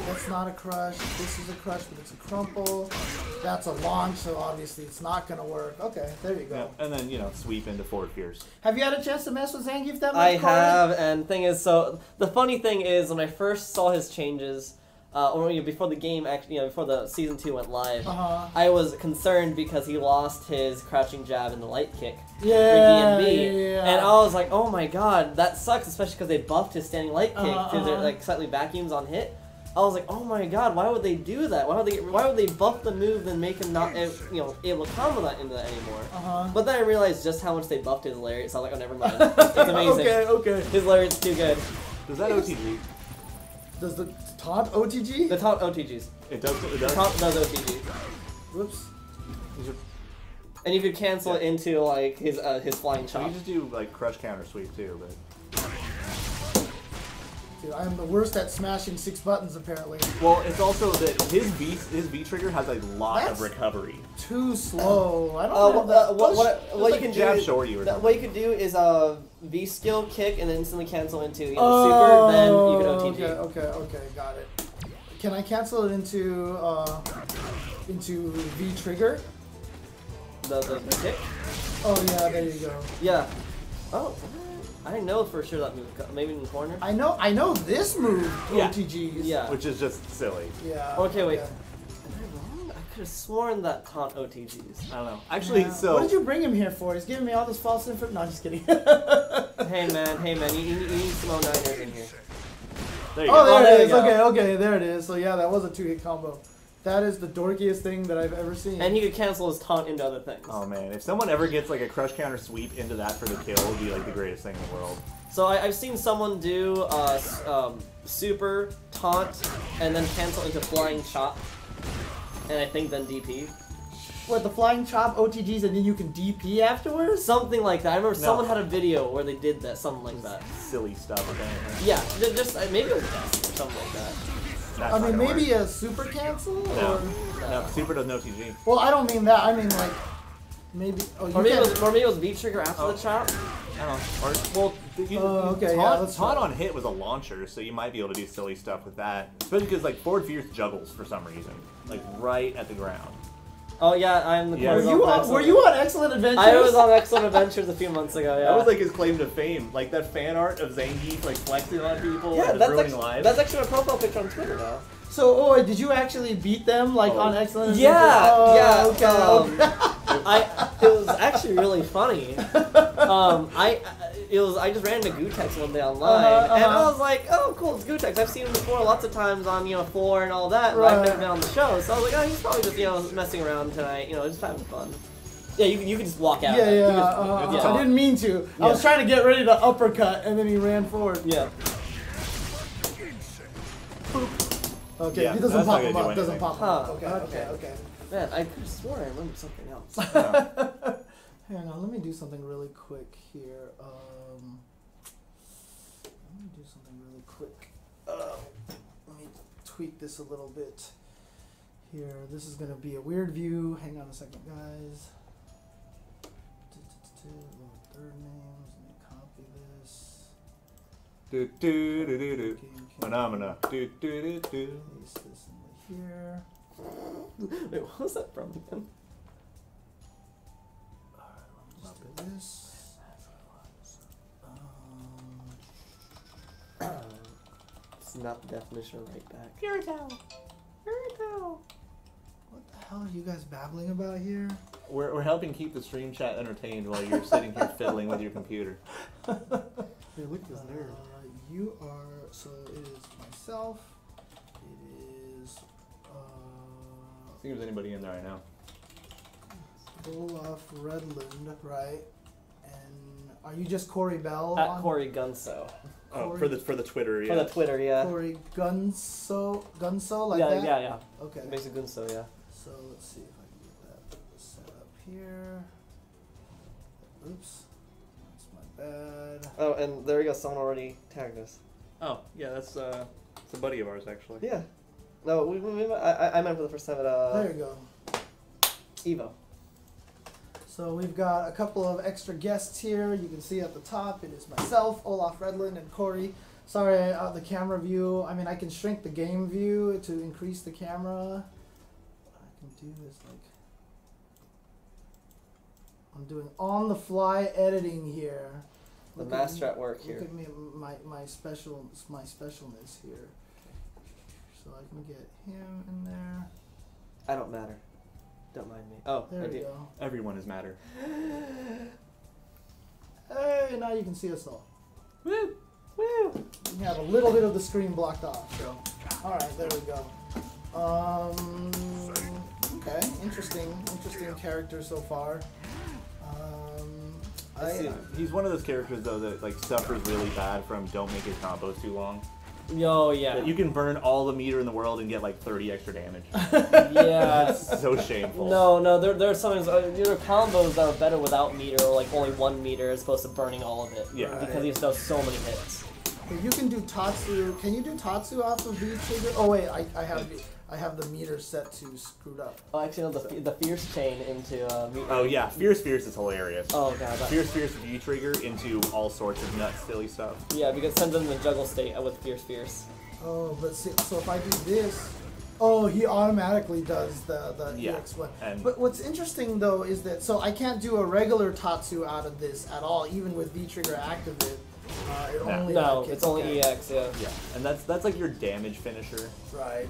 that's not a crush. This is a crush, but it's a crumple. That's a launch, so obviously it's not gonna work. Okay, there you go. Yeah, and then sweep into forward fierce. Have you had a chance to mess with Zangief that much? I have, and thing is, so the funny thing is, when I first saw his changes, or before the game actually, before the season 2 went live, I was concerned because he lost his crouching jab and the light kick. Yeah, and I was like, oh my god, that sucks, especially because they buffed his standing light kick to their like slightly vacuums on hit. I was like, oh my god, why would they do that? Why would they buff the move and make him not able to combo that into that anymore? But then I realized just how much they buffed his lariat, so I was like, oh, never mind. It's amazing. Okay. His lariat's too good. Does that OTG? Does the taunt OTG? The taunt OTGs. It does. It The does. taunt does OTG. Whoops. And you could cancel it into like his flying chop. You just do like crush counter sweep too, but. Dude, I am the worst at smashing 6 buttons apparently. Well, it's also that his V trigger has a lot of recovery. Too slow. I don't know what you can jab do. shorty or something. What you could do is V skill kick and then instantly cancel into super. Then you can OTG. Okay, got it. Can I cancel it into V trigger? The kick. Oh yeah, there you go. Yeah. Oh. I know for sure that move. Maybe in the corner. I know this move. OTGs. Yeah. Which is just silly. Yeah. Okay, wait. Am I wrong? I could have sworn that taunt OTGs. I don't know. Actually, so. What did you bring him here for? He's giving me all this false information. No, just kidding. Hey man, you need some 09ers in here. There you go. Oh, there it is. go. Okay, there it is. So yeah, that was a 2-hit combo. That is the dorkiest thing that I've ever seen. And he could cancel his taunt into other things. Oh man, if someone ever gets like a crush counter sweep into that for the kill, it would be like the greatest thing in the world. So I've seen someone do super taunt and then cancel into flying chop, and I think then DP. What, the flying chop OTGs and then you can DP afterwards? Something like that. I remember someone had a video where they did that, something like that. Silly stuff, apparently. Yeah, just maybe it was best or something like that. That's I mean, maybe work. a super cancel? No. Or... No, super does no TG. Well, I don't mean that. I mean, like, maybe... Oh, or maybe it was V-trigger after the chop? I don't know. Okay, taunt on hit was a launcher, so you might be able to do silly stuff with that. Especially because, like, forward fierce juggles for some reason. Like, right at the ground. Oh, yeah, I'm the Were you on Excellent Adventures? I was on Excellent Adventures a few months ago, yeah. That was, like, his claim to fame. Like, that fan art of Zangief, like, flexing on people and ruining lives. That's actually my profile picture on Twitter now. So, did you actually beat them, like, on Excellent Adventures? Yeah, Okay. It was actually really funny. I just ran into Gutex one day online, and I was like, oh, cool, it's Gutex. I've seen him before lots of times on, floor and all that, but I've never been on the show. So I was like, oh, he's probably just, messing around tonight, just having fun. Yeah, you can just walk out. I didn't mean to. I was trying to get ready to uppercut, and then he ran forward. Yeah. Okay, he doesn't pop him up. Doesn't pop him up. Okay. Man, I could have sworn I remembered something else. Hang on, let me do something really quick here. Let me tweak this a little bit here. This is going to be a weird view. Hang on a second, guys. Third names. Let me copy this. Phenomena. Paste this in here. Wait, what was that from again? Just do this. It's not the definition of right back. What the hell are you guys babbling about here? We're helping keep the stream chat entertained while you're sitting here fiddling with your computer. Hey, look at this nerd. You are, so it is myself. It is, See if there's anybody in there right now. Olaf Redland, right? And are you just Cory Bell? At Cory Gunso. Oh, for the Twitter, yeah. For the Twitter, yeah. Cory Gunso, like yeah, that? Yeah. Okay. Basically Gunso, yeah. So let's see if I can get that set up here. Oops. That's my bad. Oh, and there we go. Someone already tagged us. Oh, yeah, that's a buddy of ours, actually. Yeah. No, I meant for the first time at There you go. Evo. So we've got a couple of extra guests here. You can see at the top, it is myself, Olaf Redland, and Cory. Sorry, the camera view. I mean, I can shrink the game view to increase the camera. I can do this like... I'm doing on-the-fly editing here. The master at work here. Look at me, my specialness here. So I can get him in there. I don't matter. Don't mind me. Oh, There I we do. go. Everyone is matter. Hey, now you can see us all. Woo! Woo! You can have a little bit of the screen blocked off. So, all right, there we go. Okay, interesting character so far. He's one of those characters though that like suffers really bad from don't make his combos too long. Yo, yeah. You can burn all the meter in the world and get like 30 extra damage. Yeah. It's so shameful. No, there are sometimes there are combos that are better without meter, or like only 1 meter as opposed to burning all of it. Yeah. Because he does so many hits. You can do Tatsu. Can you do Tatsu off of V trigger? Oh wait, I have the meter set to screwed up. Oh, actually, no, the fierce chain into meter. Oh yeah, Fierce is hilarious. Oh god. Fierce V trigger into all sorts of nuts, silly stuff. Yeah, because it sends them in the juggle state with fierce. Oh, but see, so if I do this, oh, he automatically does the EX one. But what's interesting though is that so I can't do a regular Tatsu out of this at all, even with V trigger activate. It's only EX, yeah. Yeah, and that's like your damage finisher. Right.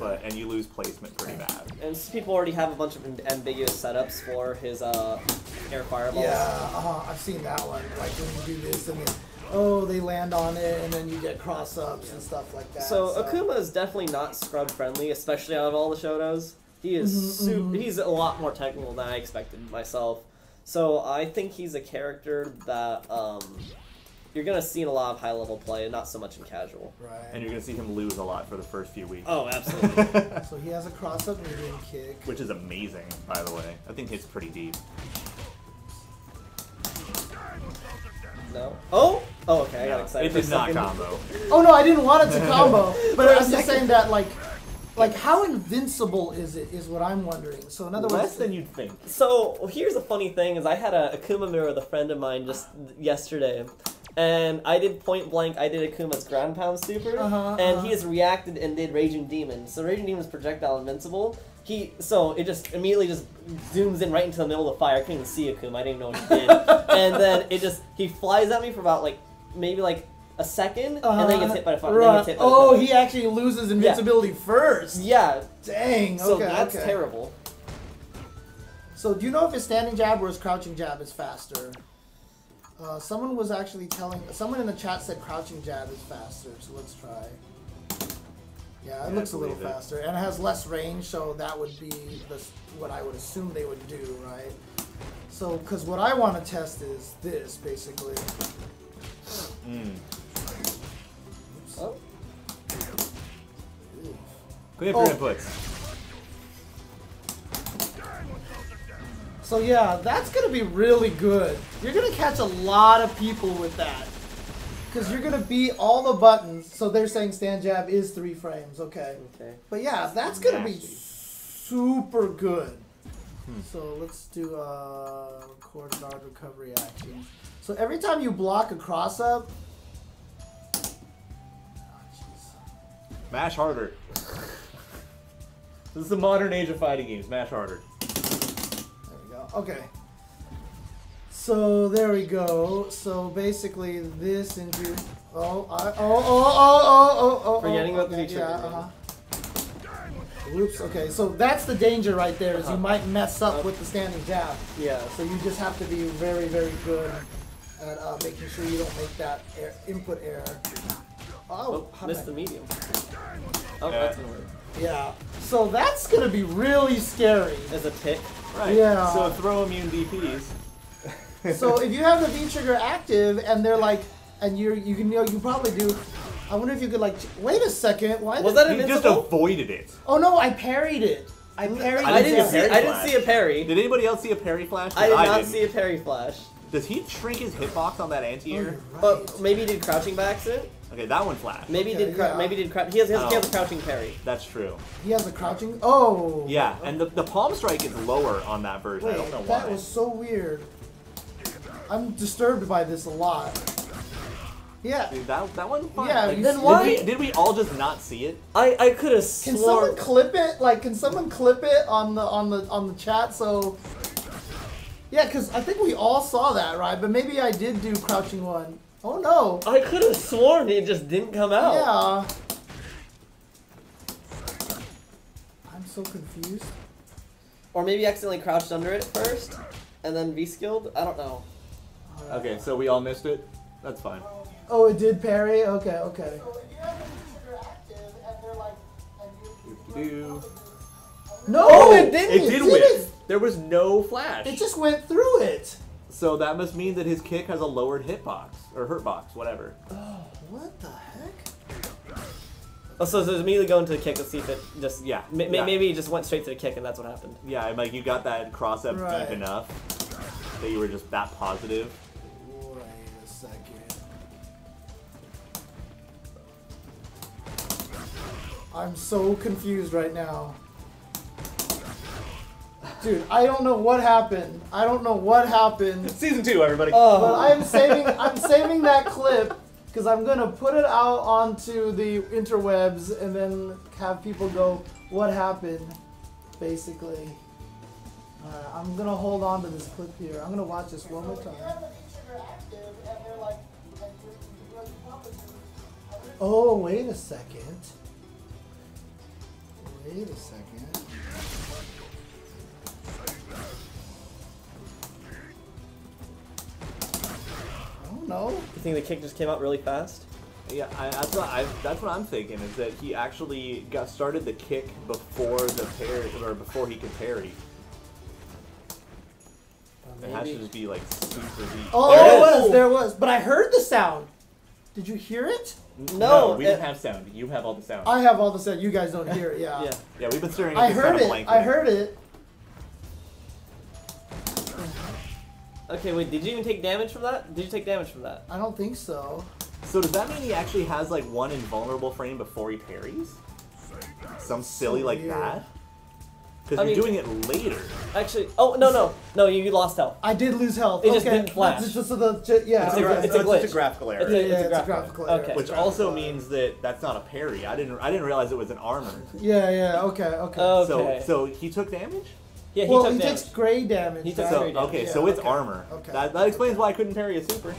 Okay. And you lose placement pretty bad. And people already have a bunch of ambiguous setups for his air fireballs. Yeah, I've seen that one. Like when you do this and then they land on it and then you get cross ups and stuff like that. So Akuma is definitely not scrub friendly, especially out of all the Shotos. He is he's a lot more technical than I expected myself. So I think he's a character that you're going to see in a lot of high-level play, and not so much in casual. Right. And you're going to see him lose a lot for the first few weeks. Oh, absolutely. So he has a cross-up medium kick. Which is amazing, by the way. I think hits pretty deep. No? Oh! Oh, okay, I got excited. It did not combo. Oh, no, I didn't want it to combo. But I'm just saying that, like, how invincible is it, is what I'm wondering. So in other words... Less than you'd think. So, here's the funny thing, is I had a Akuma mirror with a friend of mine just yesterday. And I did point blank, I did Akuma's ground pound super, and he has reacted and did Raging Demon. So Raging Demon's projectile invincible. So it just immediately just zooms in right into the middle of the fire. I couldn't even see Akuma, I didn't even know what he did. And then he flies at me for about maybe a second, and then he gets hit by the fire. Right. He actually loses invincibility first. Yeah. Dang, so that's terrible. So do you know if his standing jab or his crouching jab is faster? Someone was actually someone in the chat said crouching jab is faster, so let's try. Yeah, it looks a little faster, and it has less range, so that would be what I would assume they would do, right? So, because what I want to test is this, basically. Oh. Clean up your inputs. So yeah, that's going to be really good. You're going to catch a lot of people with that. Because you're going to beat all the buttons. So they're saying stand jab is 3 frames. Okay. But yeah, that's going to be super good. So let's do core guard recovery action. So every time you block a cross up... Mash harder. This is the modern age of fighting games. Mash harder. Okay. So there we go. So basically this into Forgetting about the V trigger. Whoops. Okay, so that's the danger right there. Is you might mess up with the standing jab. Yeah. So you just have to be very, very good at making sure you don't make that input error. Oh, missed the medium. Oh, that's gonna work. Yeah. So that's gonna be really scary. As a tick. Right. Yeah. So throw immune DPs. So if you have the V trigger active and they're like, and you probably do. I wonder if you could like. Wait a second. Why was that He just invincible? avoided it. Oh no! I parried it. I parried. I didn't flash. see a parry. Did anybody else see a parry flash? I did not didn't. see a parry flash. Does he shrink his hitbox on that anti-air? But maybe he did crouching by accident. Okay, that one flashed. Maybe he Okay, did. yeah. Maybe he did. He has a crouching parry. That's true. He has a crouching. Oh. Yeah, and the palm strike is lower on that version. Wait, I don't know why. that was so weird. I'm disturbed by this a lot. Yeah. Dude, that one's fine. Yeah, Like, then why- Did we all just not see it? I could have Can sworn. someone clip it? Like, can someone clip it on the chat? So. Yeah, because I think we all saw that, right? But maybe I did do crouching one. Oh no. I could have sworn it just didn't come out. Yeah. I'm so confused. Or maybe accidentally crouched under it first, and then V-skilled. I don't know. Okay, so we all missed it? That's fine. Oh, it did parry? Okay, okay. Do. No, Oh, it didn't! It did It win. didn't. There was no flash. It just went through it. So that must mean that his kick has a lowered hitbox. Or hurtbox, whatever. Oh, what the heck? Oh, so it's immediately going to the kick. Let's see if it just Yeah. Maybe he just went straight to the kick, and that's what happened. Yeah, and like you got that cross up Right. deep enough that you were just that positive. Wait a second. I'm so confused right now. Dude, I don't know what happened. I don't know what happened. Season 2, everybody. But I'm saving that clip because I'm gonna put it out onto the interwebs and then have people go, what happened, basically. I'm gonna hold on to this clip here. I'm gonna watch this one more time. Oh, wait a second. Wait a second. I don't know. You think the kick just came out really fast? Yeah, that's what I'm thinking, is that he actually got started the kick before the parry, or before he could parry. It has to just be like super deep. Oh, there was. But I heard the sound. Did you hear it? No, we didn't have sound. You have all the sound. I have all the sound. You guys don't hear it. Yeah. Yeah. Yeah, we've been staring at I this heard kind of it. blankly. I heard it. Okay, wait. Did you even take damage from that? Did you take damage from that? I don't think so. So does that mean he actually has like one invulnerable frame before he parries? Some silly like weird. that? Because you're doing it later. Actually, no, you lost health. I did lose health. It just didn't flash. It's just yeah. It's a okay. it's a glitch. It's a graphical error. It's a graphical error. Okay. Which also means that that's not a parry. I didn't realize it was an armor. Yeah. Okay. Okay. So he took damage? Yeah, he Well, took he damage. takes gray damage. He took right? gray damage. Okay, Yeah, so it's okay. armor. Okay. That explains why I couldn't parry a super.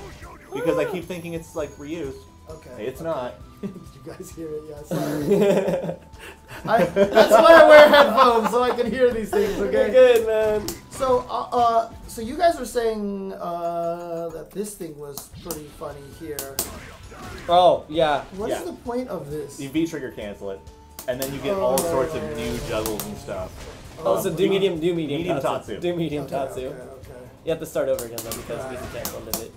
Because I keep thinking it's like reused. Okay. It's not. Did you guys hear it? Yeah. Sorry. That's why I wear headphones so I can hear these things. Okay. Good man. So, so you guys were saying that this thing was pretty funny here. Oh yeah. What is Yeah. the point of this? You V-trigger cancel it. And then you get all sorts of new juggles and stuff. Oh, so do medium Medium tatsu. tatsu. Do medium Okay, tatsu. okay. You have to start over again though because we canceled it.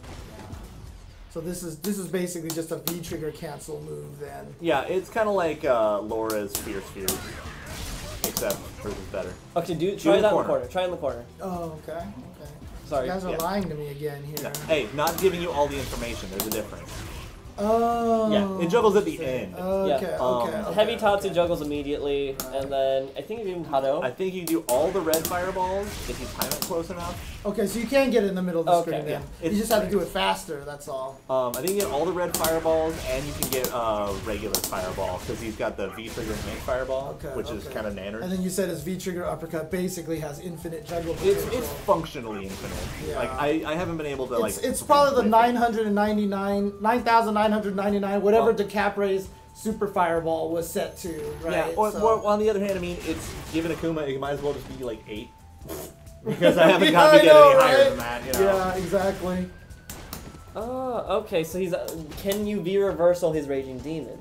So this is basically just a V trigger cancel move then. Yeah, it's kind of like Laura's Fierce Fears. Except hers is better. Okay, try in that the in the corner. corner. Try in the corner. Oh, okay. Sorry. You guys are Yeah. lying to me again here. No, hey, not giving you all the information. There's a difference. Oh. Yeah, it juggles at the end. Okay, okay. Heavy tatsu okay. juggles immediately, and then I think even Hado. I think you can do all the red fireballs if you time it close enough. Okay, so you can get in the middle of the Okay, screen then. yeah. You just have to do it faster, that's all. I think you get all the red fireballs, and you can get regular fireball because he's got the V-trigger and main fireball, Okay, which is okay. kind of nanner. And then you said his V trigger uppercut basically has infinite juggle It's potential. functionally infinite. Yeah. Like I haven't been able to like. It's probably the 999, 9,999, whatever decap raise Super Fireball was set to, right? Yeah, or on the other hand, I mean, it's given Akuma, it might as well just be like 8. Because I haven't got to get any higher than that, you know? Yeah, exactly. Okay, so he's. Can you V-reversal his Raging Demon?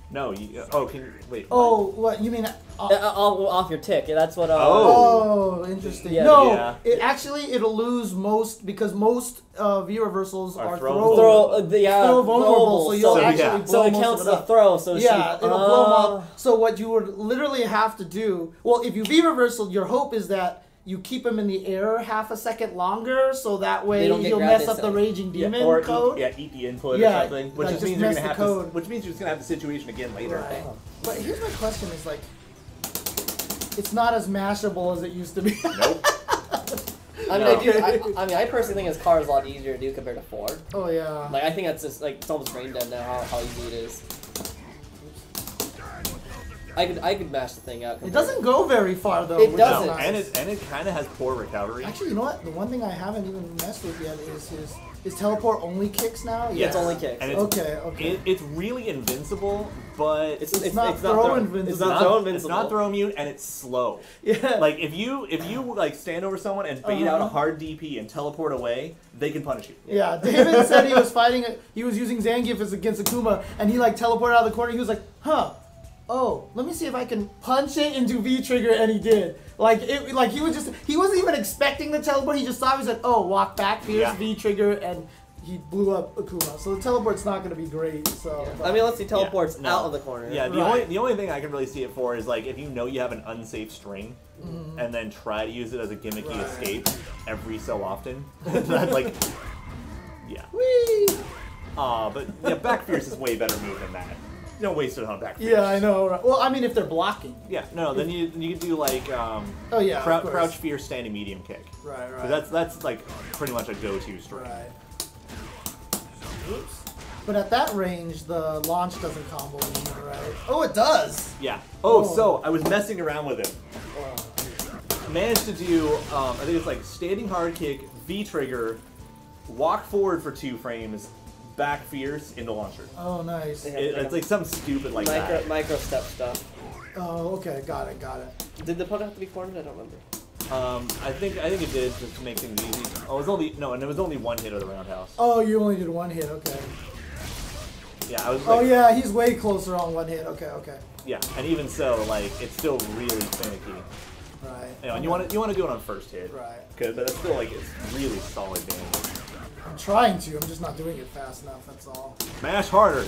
No, can you, wait. Oh, what, you mean... off your tick, yeah, that's what... Oh, interesting. Yeah, no, it'll lose most, because most V-reversals are throw vulnerable, so you'll actually blow so it most counts of it the up. throw, so yeah, it'll blow them up. So what you would literally have to do... Well, if you V-reversal, your hope is that you keep him in the air half a second longer, so that way you'll mess up the Raging Demon code. Eat the input or something. Which like just means you're gonna have which means you're just gonna have the situation again later. Right. But here's my question: is like, it's not as mashable as it used to be. Nope. I personally think his car is a lot easier to do compared to 4. Oh yeah. Like I think that's just like it's almost brain dead now how easy it is. I could mash the thing out. It doesn't go very far though. It doesn't, nice. and it kind of has poor recovery. Actually, you know what? The one thing I haven't even messed with yet is his teleport only kicks now. Yeah, it's only kicks. And okay. It's really invincible, but it's not throw invincible. It's not throw invincible. It's not throw immune, and it's slow. Yeah. Like if you like stand over someone and bait out a hard DP and teleport away, they can punish you. Yeah. David said he was fighting. He was using Zangief against Akuma, and he like teleported out of the corner. He was like, huh. Oh, let me see if I can punch it into V trigger, and he did. Like he wasn't even expecting the teleport. He just saw it. He said, "Oh, walk back, here's V trigger," and he blew up Akuma. So the teleport's not going to be great. So I mean, unless he teleports out of the corner. Yeah, the only thing I can really see it for is like if you know you have an unsafe string, and then try to use it as a gimmicky escape every so often. That's like, yeah. Whee! But yeah, back fierce is way better move than that. You don't waste it on back fierce. Yeah, I know. Right. Well, I mean, if they're blocking. Yeah, no, then you can do like crouch fierce standing medium kick. Right. So that's like pretty much a go-to string. Right. Oops. But at that range, the launch doesn't combo anymore, right? Oh, it does. Yeah. So I was messing around with it. Managed to do I think it's like standing hard kick, V trigger, walk forward for 2 frames. Back fierce into launcher. Oh, nice. It's like something stupid like that. Micro step stuff. Oh, okay, got it. Did the opponent have to be cornered? I don't remember. I think it did just to make things easy. Oh, it was only 1 hit of the roundhouse. Oh, you only did 1 hit. Okay. Yeah, I was. Like, oh yeah, he's way closer on 1 hit. Okay. Yeah, and even so, like it's still really finicky. Right. You know, and you want to do it on first hit. Right. But it's still like it's really solid damage. I'm trying to. I'm just not doing it fast enough. That's all. Mash harder.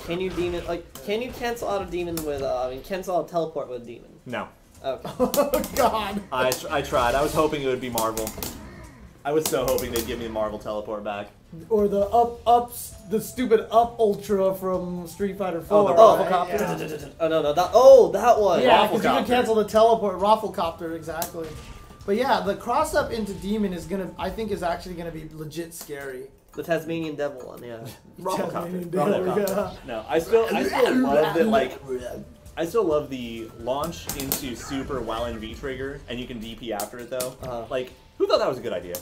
Can you demon Can you cancel out a demon with? Cancel out a teleport with a demon? No. Okay. Oh God. I tried. I was hoping it would be Marvel. I was so hoping they'd give me the Marvel teleport back. Or the the stupid up ultra from Street Fighter 4. Oh, the Rafflecopter. Yeah. That one. Yeah, because you can cancel the teleport. Rafflecopter, exactly. But yeah, the cross up into demon is actually gonna be legit scary. The Tasmanian Devil one, yeah. Rafflecopter. No, I still love that. Like, I still love the launch into super while in V trigger, and you can DP after it though. Like, who thought that was a good idea?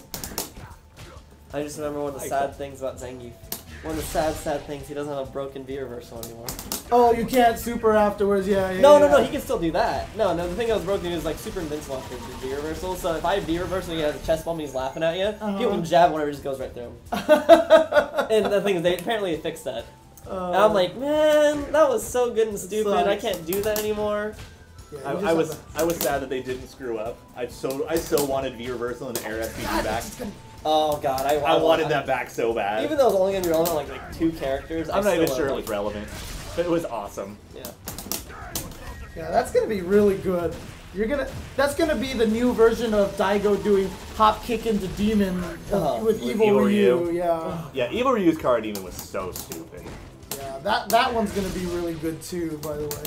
I just remember one of the sad things about Zangief. One of the sad things, he doesn't have a broken V reversal anymore. Oh, you can't super afterwards, yeah. No, he can still do that. No, the thing that was broken is like super invincible after V reversal. So if I have V reversal and he has a chest bomb and he's laughing at you, he can jab whatever just goes right through him. And the thing is, they apparently fixed that. And I'm like, man, that was so good and stupid. I can't do that anymore. Yeah, I was sad that they didn't screw up. I so wanted V reversal and air SPG back. Oh God, I wanted that back so bad. Even though it's only gonna be relevant like 2 characters, I'm not even sure it was relevant, but it was awesome. Yeah. Yeah, that's gonna be really good. That's gonna be the new version of Daigo doing hop kick into demon with Evil Ryu. Yeah. Yeah, Evil Ryu's card demon was so stupid. Yeah, that one's gonna be really good too, by the way.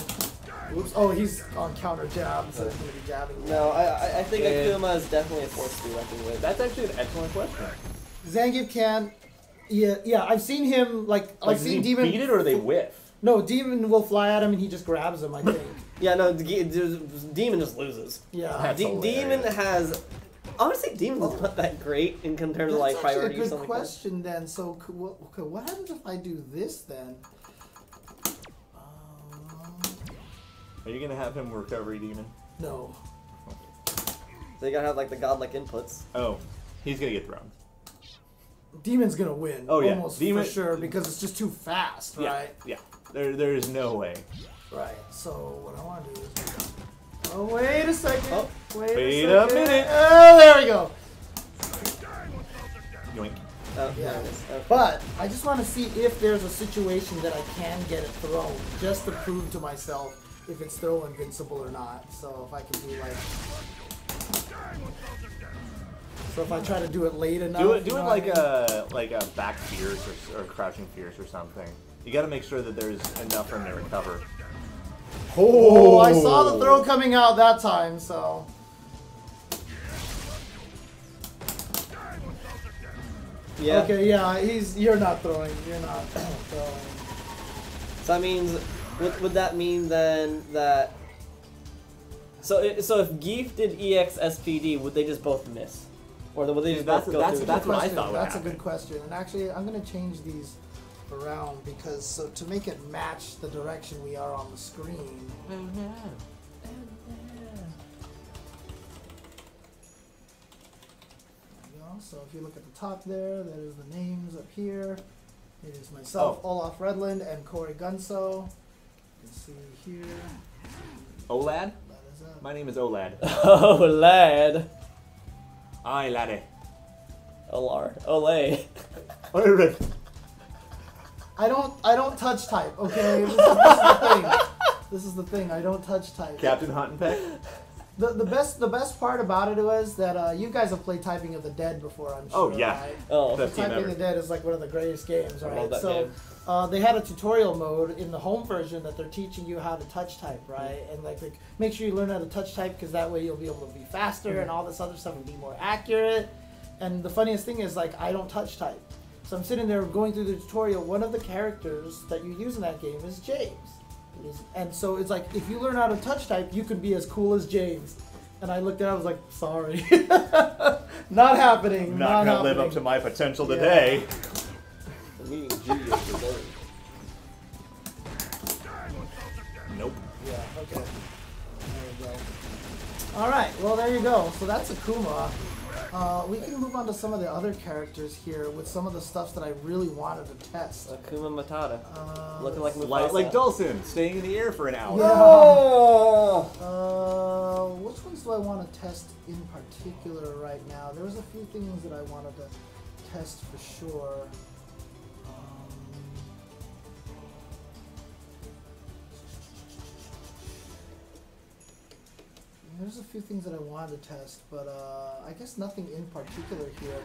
Oops. Oh, he's on counter jab, so he's going to be jabbing. No, I think Akuma is definitely a force to be reckoned with. That's actually an excellent question. Zangief can... Yeah, I've seen him, I've seen Demon... beat it or they whiff? No, Demon will fly at him and he just grabs him, I think. Yeah, no, Demon just loses. Yeah. Demon has... Honestly, Demon's not that great in terms of like priority or something. That's a good question then. So, what happens if I do this then? Are you gonna have him recovery demon? No. So you gotta have like the godlike inputs. Oh, he's gonna get thrown. Demon's gonna win. Oh, yeah. Almost Demon- for sure because it's just too fast, right? Yeah. There is no way. Right. So what I want to do is. Oh wait a second. Oh. Wait a minute. Oh, there we go. Yoink. Oh, Yeah. there it is. Okay. But I just want to see if there's a situation that I can get it thrown, just to prove to myself if it's throw invincible or not. So if I can do like. So if I try to do it late enough. Do it you know like what I mean? a back fierce or crouching fierce or something. You got to make sure that there's enough for him to recover. Oh, I saw the throw coming out that time, so. Yeah. Okay, yeah, you're not throwing. You're not throwing. So that means, would that mean then that? So if Geef did EX SPD, would they just both miss, or would they just both go through? That's what I thought would That's a happen. good question. And actually, I'm gonna change these around because so to make it match the direction we are on the screen. So if you look at the top there, there's the names up here. It is myself, Olaf Redland, and Cory Gunso. You can see here. Olad? That is up. My name is Olad. Oh lad. Aye, laddie. Olar. Olay. I don't touch type. Okay, this is the thing. This is the thing. I don't touch type. Captain Hunt and Peck? The best part about it was that you guys have played Typing of the Dead before, I'm sure. Oh, yeah. Right? Oh. Best game Typing ever. of the Dead is like one of the greatest games, I right? love that So game. they had a tutorial mode in the home version that they're teaching you how to touch type, right? And like make sure you learn how to touch type because that way you'll be able to be faster and all this other stuff and be more accurate. And the funniest thing is like I don't touch type. So I'm sitting there going through the tutorial. One of the characters that you use in that game is James. And so it's like if you learn how to touch type, you can be as cool as James. And I looked at it, I was like, sorry. Not happening. Not gonna live up to my potential today. The meeting Juri yesterday. Nope. Yeah, okay. There you go. Alright, well there you go. So that's Akuma. We can move on to some of the other characters here with some of the stuff that I really wanted to test. Akuma Matata. Looking like Mufasa. Like Dhalsim, staying in the air for an hour. Yeah. Oh! Which ones do I want to test in particular right now? There was a few things that I wanted to test for sure. There's a few things that I wanted to test, but I guess nothing in particular here.